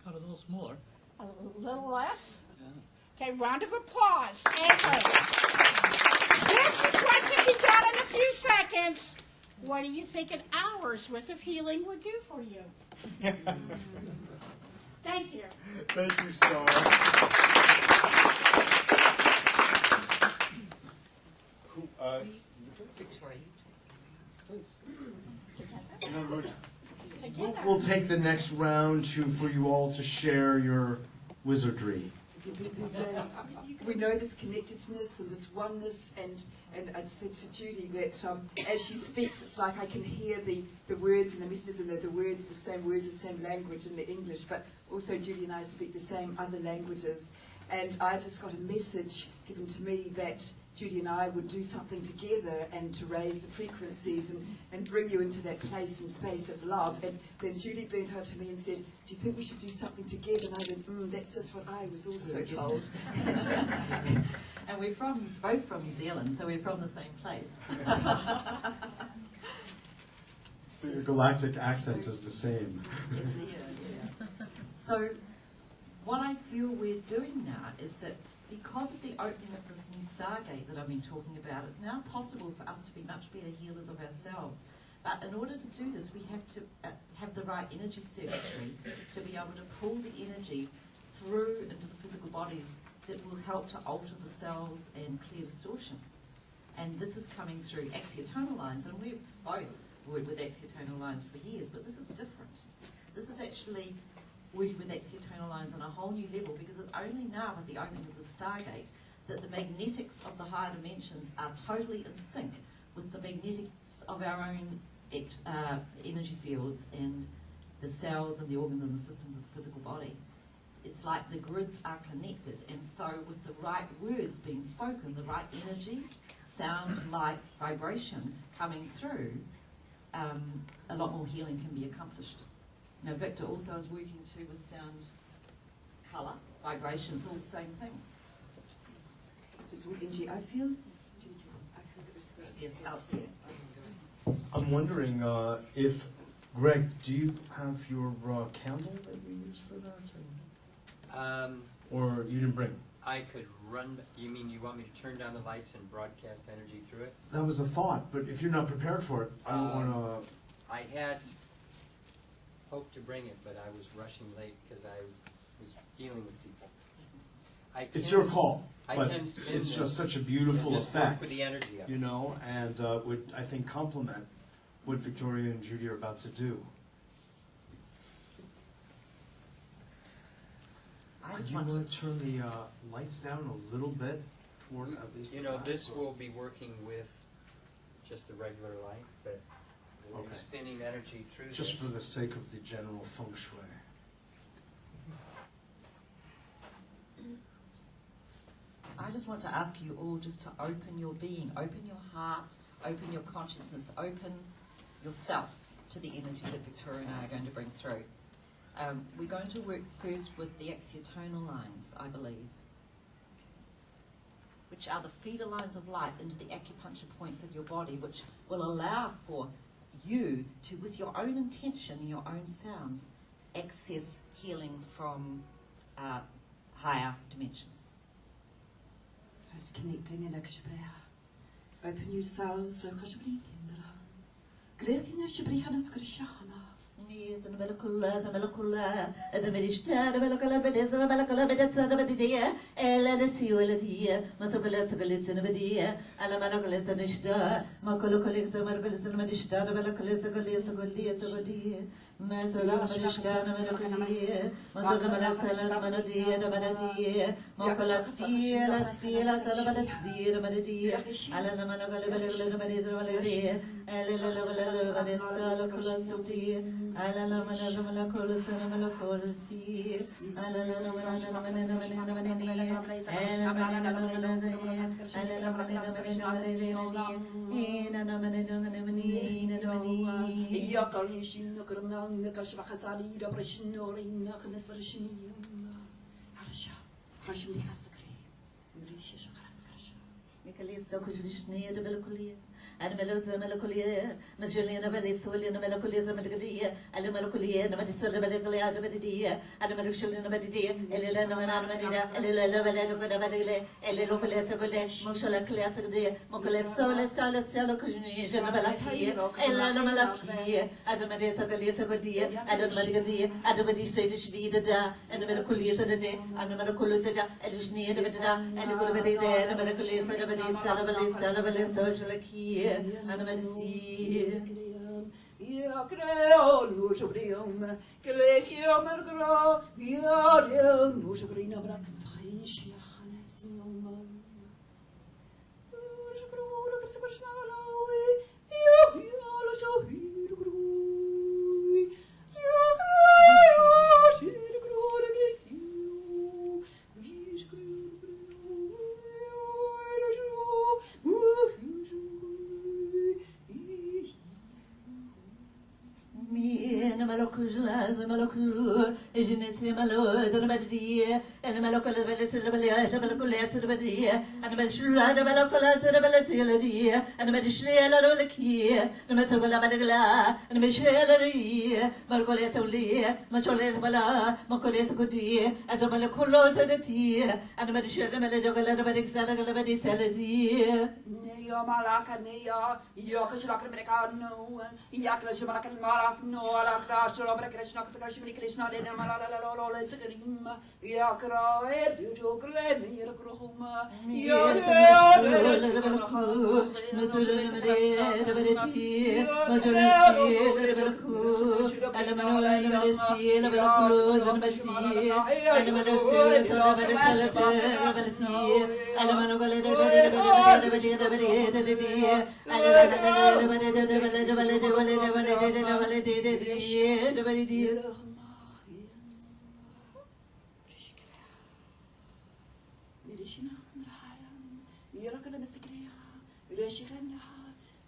Got a little smaller. A little less? Yeah. Okay, round of applause. Anyway, this is what can be done in a few seconds. What do you think an hour's worth of healing would do for you? Thank you. Thank you so much. Victoria, We'll take the next round for you all to share your wizardry. We know this connectiveness and this oneness, and I just said to Judy that as she speaks, it's like I can hear the words and the messages and the words, the same words, the same language in the English, but also Judy and I speak the same other languages. And I just got a message given to me that Judy and I would do something together and to raise the frequencies and bring you into that place and space of love. And then Judy bent over to me and said, "Do you think we should do something together?" And I went, that's just what I was also told. and we're both from New Zealand, so we're from the same place. So your galactic accent is the same. Yes, yeah. So what I feel we're doing now is that because of the opening of this new Stargate that I've been talking about, it's now possible for us to be much better healers of ourselves. But in order to do this, we have to have the right energy circuitry to be able to pull the energy through into the physical bodies that will help to alter the cells and clear distortion. And this is coming through axiotonal lines, and we've both worked with axiotonal lines for years, but this is different. This is actually working with axiotonal lines on a whole new level, because it's only now with the opening of the Stargate that the magnetics of the higher dimensions are totally in sync with the magnetics of our own energy fields and the cells and the organs and the systems of the physical body. It's like the grids are connected, and so with the right words being spoken, the right energies, sound, light, vibration coming through, a lot more healing can be accomplished. Now, Victor also is working too with sound, colour, vibration, it's all the same thing. So it's all energy. I feel that we're supposed to start there. I'm wondering if, Greg, do you have your candle that you use for that? Or you didn't bring it? I could run. You mean you want me to turn down the lights and broadcast energy through it? That was a thought, but if you're not prepared for it, I don't want to... I had hoped to bring it, but I was rushing late because I was dealing with people. It's your call, but can spin it's this just such a beautiful and just work effect, with the energy of it. you know, and would, I think, complement what Victoria and Judy are about to do. Do you want to turn the lights down a little bit toward at least You the know, back, this or- will be working with just the regular light, but we'll be Okay. spinning energy through just this. for the sake of the general feng shui. I just want to ask you all just to open your being, open your heart, open your consciousness, open yourself to the energy that Victoria and I are going to bring through. We're going to work first with the axiotonal lines, I believe, which are the feeder lines of light into the acupuncture points of your body, which will allow for you to, with your own intention and your own sounds, access healing from higher dimensions. So it's connecting and open yourselves. and Melocolia, Magellan of Elisolian, Melocolia, Melagadia, and Melocolia, and Medicina Melocolia, and Melocolia, Elena Manamania, Elena Elocolia, Moshala Classic, Mocolesola, Salasalo, Generalaki, Elena Malaki, and the Medesa Galisa Godia, and the Medigadia, and the Medisa, and the Melocolia, and the Melocolia, and the Shnia, and the Gurabedi, and the Melocolia, Salabalis, social key, and a medicine. Ya creo, no sobrium, que le quiero mergro, ya de no sobrina brack trinch ya hanes no. Je creo lo que se puede llamar la ya lo so hir gru. Ya creo, si le creo le creo. Is creo. And Malocus, Malocus, et je ne sais malheureuse, and Madia, and Malocola, and Malacolas, and Mashula, the Malocolas, and Malacilla, and Medishla, Rolaki, the Metola Madagla, and Michelle, Malcoles Oli, Macholet Mala, Mocoles Gudi, and the Malacolos and the tea, and the Medishla, Madagola, the Medixala, the Medicality. Neo Malaka, Neo, Yokashaka Americano, Yakashaka Maraf, no, Alakra, Shorabra, Krishna Shri Krishna de Namalala Zakarim Yakra Erdugrem Yakruhuma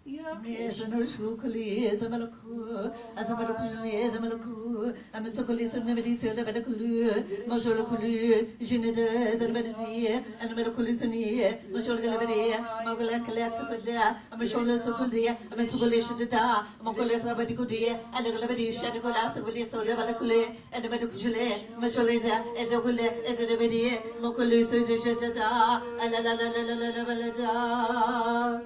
Yes, and Ushukuli is a Malaku, as a Malakulu is a Malaku, and Mitsokuli Sunamidi said a Malakulu, Mojolakulu, Jinida, and Mediti, and Malakulisuni, Mojolgalabadi, Mogala Kalasukada, and Mashola Sukudia, and Mitsukulishida, Mokolas Rabadikudia, and the Galabadi Shadikolas of the Soda Balakule, and the Medicule, Masholeza, as a Gule, as a Rebedi, Mokulus, and la la.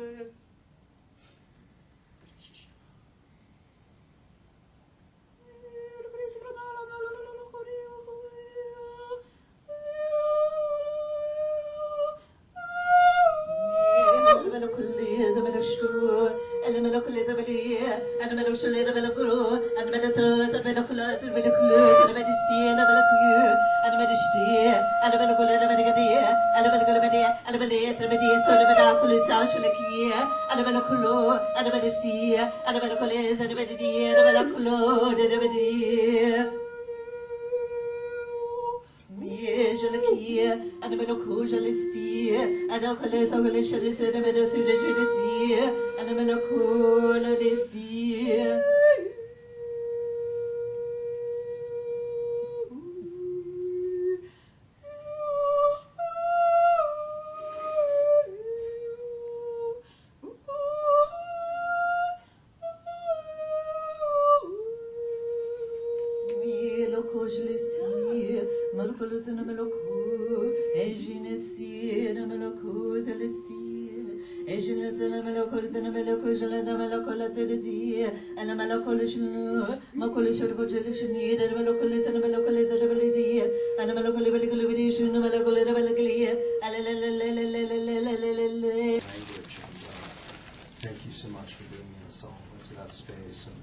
Thank you so much for bringing us all into that space. And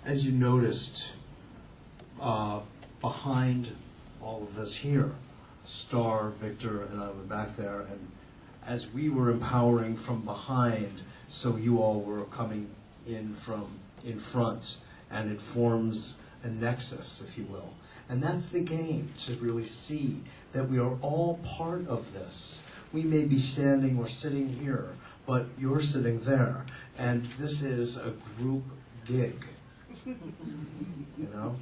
as you noticed, behind all of this here, Star, Victor, and I were back there, and as we were empowering from behind, so you all were coming in from in front, and it forms a nexus, if you will. And that's the game, to really see that we are all part of this. We may be standing or sitting here, but you're sitting there, and this is a group gig. You know?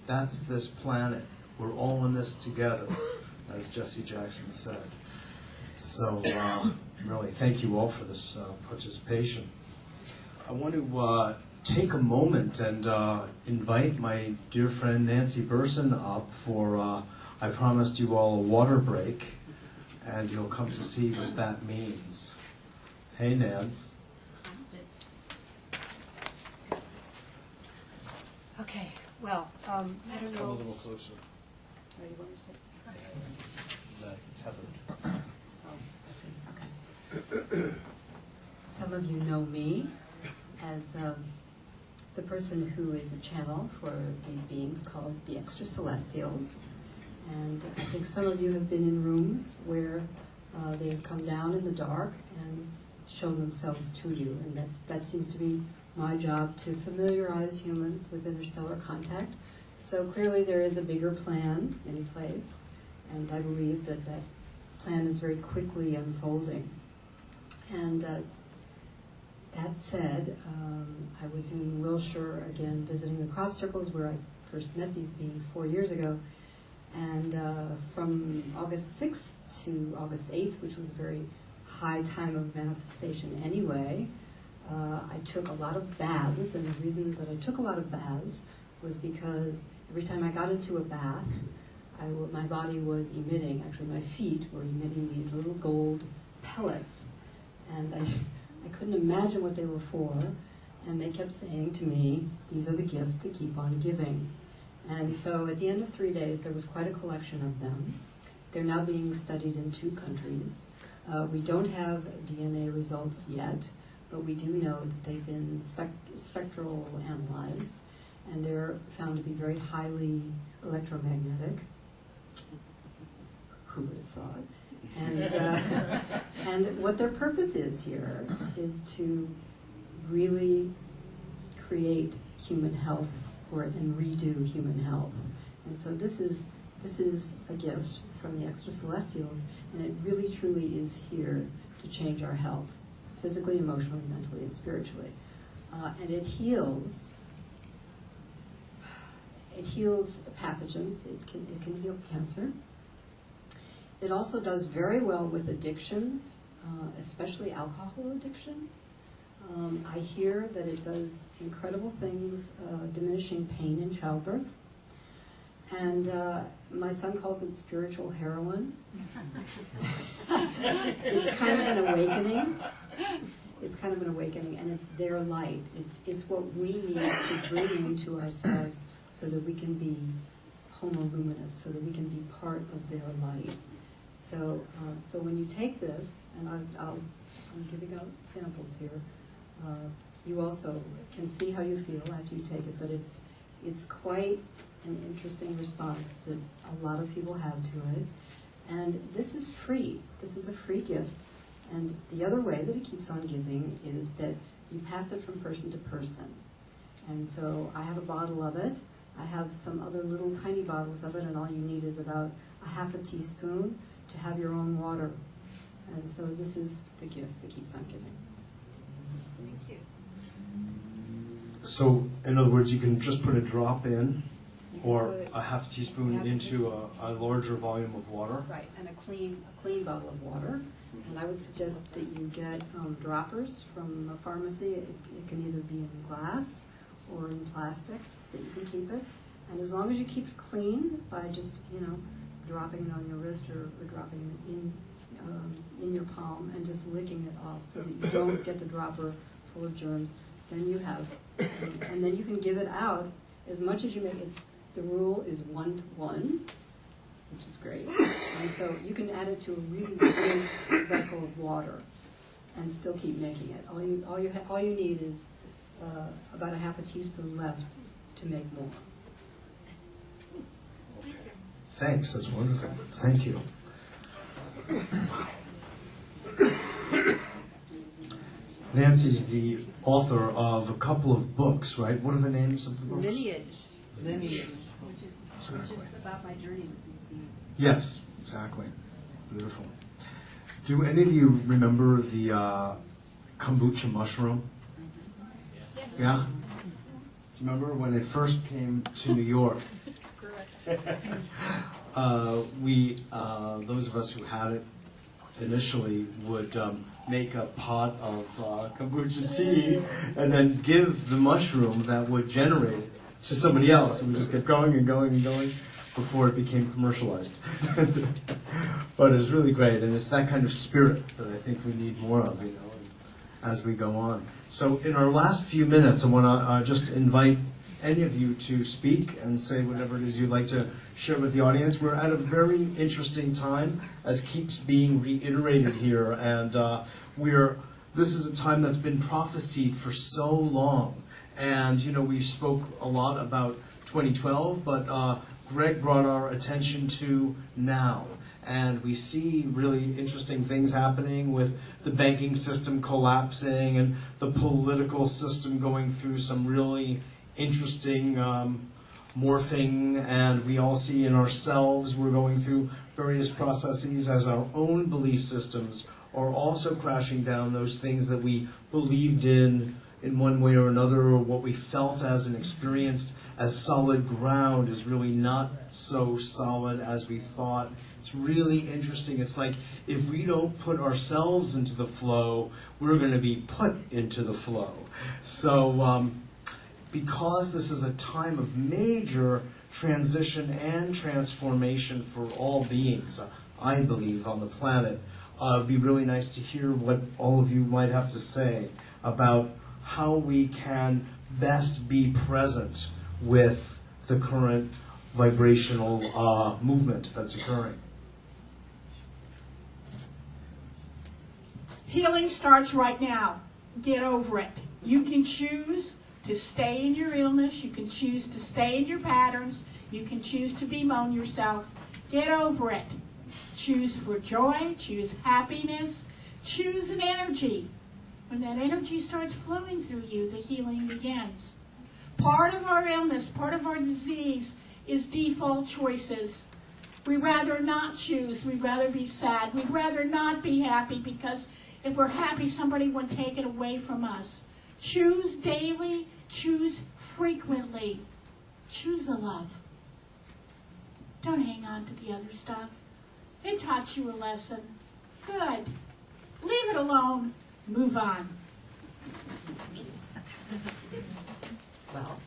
That's this planet. We're all in this together, as Jesse Jackson said. So, really, thank you all for this participation. I want to take a moment and invite my dear friend Nancy Burson up for, I promised you all a water break, and you'll come to see what that means. Hey, Nance. Okay, well, I don't know. Come a little closer. Oh, you want me to take? It's tethered. Oh, I see, okay. Some of you know me as the person who is a channel for these beings called the Extra Celestials. And I think some of you have been in rooms where they have come down in the dark and shown themselves to you. And that seems to be my job, to familiarize humans with interstellar contact. So clearly there is a bigger plan in place, and I believe that that plan is very quickly unfolding. And that said, I was in Wilshire again visiting the crop circles where I first met these beings 4 years ago. And from August 6th to August 8th, which was a very high time of manifestation anyway, I took a lot of baths. And the reason that I took a lot of baths was because every time I got into a bath, my body was emitting, actually my feet were emitting these little gold pellets. And I couldn't imagine what they were for. And they kept saying to me, these are the gifts that keep on giving. And so at the end of 3 days, there was quite a collection of them. They're now being studied in 2 countries. We don't have DNA results yet, but we do know that they've been spectral analyzed, and they're found to be very highly electromagnetic. Who would have thought? And what their purpose is here is to really create human health and redo human health. And so this is a gift from the extra celestials, and it really truly is here to change our health, physically, emotionally, mentally, and spiritually. And it heals pathogens. It can heal cancer. It also does very well with addictions, especially alcohol addiction. I hear that it does incredible things, diminishing pain in childbirth. And my son calls it spiritual heroin. It's kind of an awakening. It's kind of an awakening, and it's their light. It's what we need to bring into ourselves so that we can be homo luminous, so that we can be part of their light. So when you take this, and I'm giving out samples here, you also can see how you feel after you take it, but it's quite an interesting response that a lot of people have to it. And this is free. This is a free gift. And the other way that it keeps on giving is that you pass it from person to person. And so I have a bottle of it. I have some other little tiny bottles of it, and all you need is about a half a teaspoon to have your own water. And so this is the gift that keeps on giving. Thank you. So, in other words, you can just put a drop in, or put a half teaspoon into a larger volume of water. Right, and a clean bottle of water. And I would suggest that you get droppers from a pharmacy. It can either be in glass or in plastic, that you can keep it. And as long as you keep it clean by just, dropping it on your wrist or dropping it in your palm and just licking it off so that you don't get the dropper full of germs, then you have, and then you can give it out as much as you make. The rule is 1 to 1, which is great. And so you can add it to a really big vessel of water and still keep making it. All you need is about a half a teaspoon left to make more. Thanks, that's wonderful. Thank you. Nancy's the author of a couple of books, right? What are the names of the books? Lineage, which is about my journey with these beings. Yes, exactly. Beautiful. Do any of you remember the kombucha mushroom? Yeah? Do you remember when it first came to New York? Those of us who had it initially would make a pot of kombucha tea and then give the mushroom that would generate it to somebody else, and we just kept going and going and going before it became commercialized. But it was really great, and it's that kind of spirit that I think we need more of, as we go on. So in our last few minutes, I want to just invite any of you to speak and say whatever it is you'd like to share with the audience. We're at a very interesting time, as keeps being reiterated here, and this is a time that's been prophesied for so long. And we spoke a lot about 2012, but Greg brought our attention to now. And we see really interesting things happening with the banking system collapsing and the political system going through some really interesting morphing, and we all see in ourselves we're going through various processes as our own belief systems are also crashing down. Those things that we believed in one way or another, or what we felt as and experienced as solid ground is really not so solid as we thought. It's really interesting. It's like if we don't put ourselves into the flow, we're going to be put into the flow. So because this is a time of major transition and transformation for all beings, I believe, on the planet, it'd be really nice to hear what all of you might have to say about how we can best be present with the current vibrational movement that's occurring? Healing starts right now. Get over it. You can choose to stay in your illness. You can choose to stay in your patterns. You can choose to bemoan yourself. Get over it. Choose for joy. Choose happiness. Choose an energy. When that energy starts flowing through you, the healing begins. Part of our illness, part of our disease is default choices. We'd rather not choose. We'd rather be sad. We'd rather not be happy because if we're happy, somebody would take it away from us. Choose daily. Choose frequently. Choose the love. Don't hang on to the other stuff. It taught you a lesson. Good. Leave it alone. Move on. Well,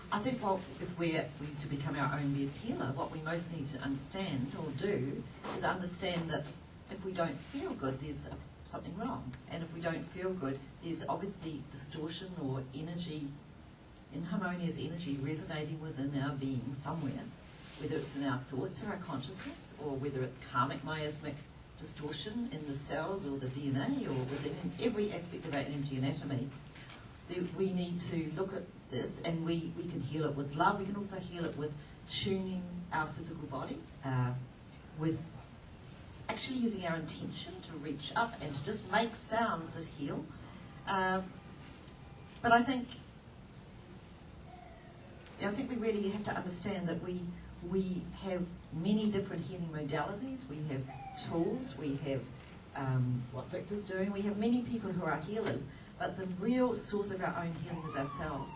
I think if we're to become our own best healer, what we most need to understand or do is understand that if we don't feel good, there's something wrong. And if we don't feel good, there's obviously distortion or energy, inharmonious energy resonating within our being somewhere, whether it's in our thoughts or our consciousness, or whether it's karmic miasmic distortion in the cells or the DNA or within every aspect of our energy anatomy. We need to look at this, and we can heal it with love. We can also heal it with tuning our physical body, with actually using our intention to reach up and to just make sounds that heal. But I think we really have to understand that we have many different healing modalities. We have tools. We have what Victor's doing. We have many people who are healers. But the real source of our own healing is ourselves.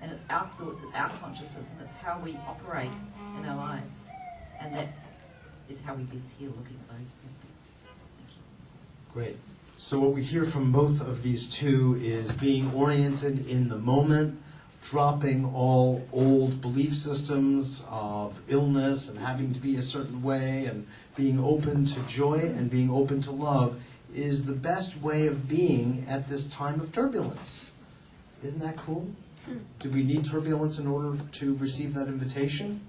And it's our thoughts, it's our consciousness, and it's how we operate in our lives. And that is how we best heal, looking at those aspects. Thank you. Great. So what we hear from both of these two is being oriented in the moment, dropping all old belief systems of illness and having to be a certain way, and being open to joy and being open to love is the best way of being at this time of turbulence. Isn't that cool? Do we need turbulence in order to receive that invitation?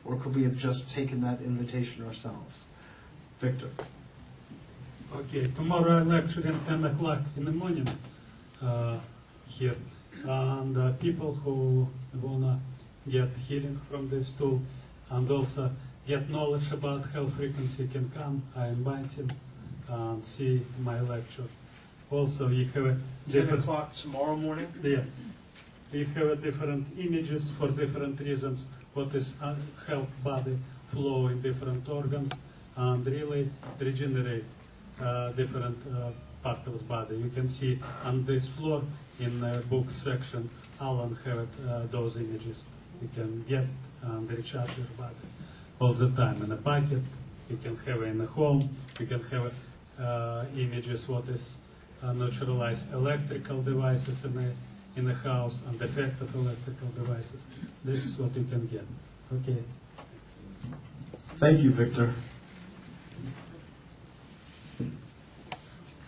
Or could we have just taken that invitation ourselves? Victor. Okay, tomorrow I lecture at 10 o'clock in the morning here. And people who wanna get healing from this tool and also get knowledge about health frequency can come. I invite them and see my lecture. Also, you have a 10 o'clock tomorrow morning? Yeah. You have different images for different reasons. What is help body flow in different organs and really regenerate different part of the body. You can see on this floor in the book section, Alan have those images. You can get and recharge your body all the time in a pocket. You can have it in a home. You can have images what is naturalized electrical devices in the house and the effect of electrical devices. This is what you can get. Okay. Thank you, Victor.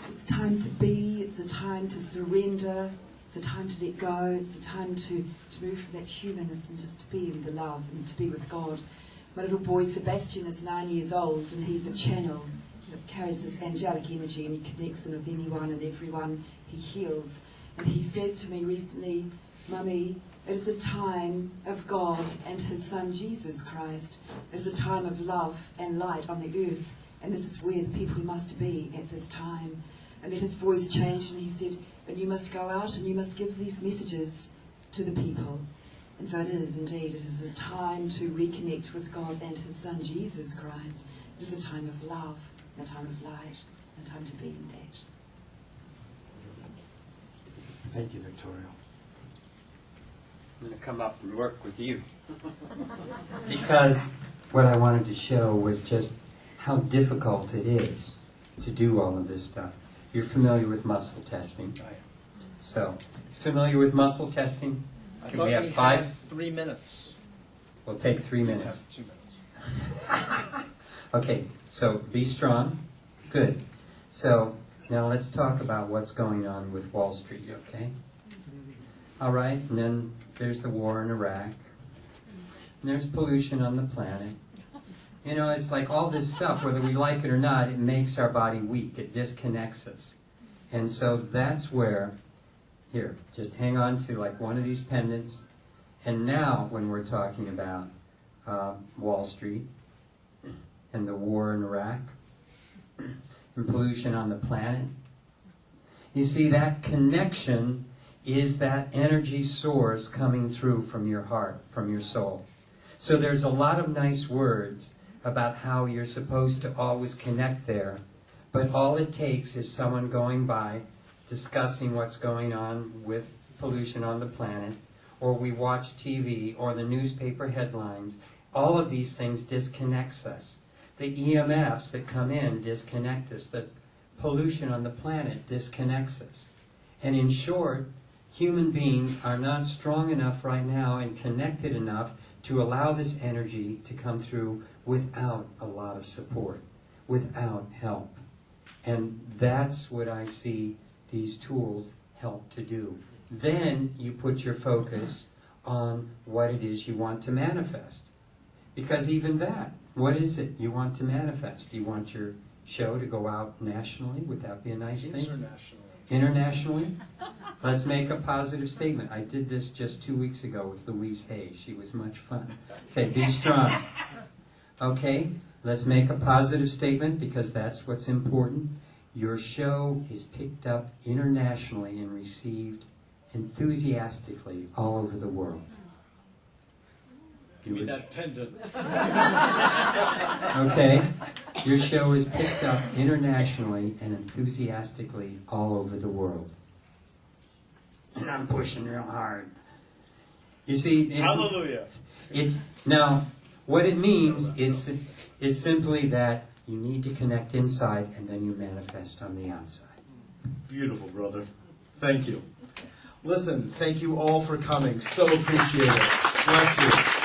It's time to be, it's a time to surrender, it's a time to let go, it's a time to move from that humanness and just to be in the love and to be with God. My little boy Sebastian is 9 years old and he's a channel. He carries this angelic energy and he connects in with anyone and everyone. He heals. And he said to me recently, Mummy, it is a time of God and His Son Jesus Christ. It is a time of love and light on the earth. And this is where the people must be at this time. And then his voice changed and he said, and you must go out and you must give these messages to the people. And so it is indeed. It is a time to reconnect with God and His Son Jesus Christ. It is a time of love, a time of light, a time to be in that. Thank you, Victoria. I'm going to come up and work with you. Because what I wanted to show was just how difficult it is to do all of this stuff. You're familiar with muscle testing. I am. So, familiar with muscle testing? I Can thought we have 5? had 3 minutes. We'll take 3 We minutes. have 2 minutes. Okay, so be strong. Good. So, now let's talk about what's going on with Wall Street, okay? All right, and then there's the war in Iraq. And there's pollution on the planet. You know, it's like all this stuff, whether we like it or not, it makes our body weak. It disconnects us. And so that's where, here, just hang on to like one of these pendants. And now, when we're talking about Wall Street and the war in Iraq and pollution on the planet, you see that connection is that energy source coming through from your heart, from your soul. So there's a lot of nice words about how you're supposed to always connect there, but all it takes is someone going by, discussing what's going on with pollution on the planet, or we watch TV, or the newspaper headlines. All of these things disconnects us. The EMFs that come in disconnect us. The pollution on the planet disconnects us. And in short, human beings are not strong enough right now and connected enough to allow this energy to come through without a lot of support, without help. And that's what I see these tools help to do. Then you put your focus on what it is you want to manifest. Because even that, what is it you want to manifest? Do you want your show to go out nationally? Would that be a nice thing? Internationally. Internationally? Let's make a positive statement. I did this just 2 weeks ago with Louise Hay. She was much fun. Okay, be strong. Okay, let's make a positive statement because that's what's important. Your show is picked up internationally and received enthusiastically all over the world. Give me that pendant. Okay, your show is picked up internationally and enthusiastically all over the world. And I'm pushing real hard. You see, Hallelujah. It's now what it means is simply that you need to connect inside and then you manifest on the outside. Beautiful, brother. Thank you. Listen, thank you all for coming. So appreciate it. Bless you.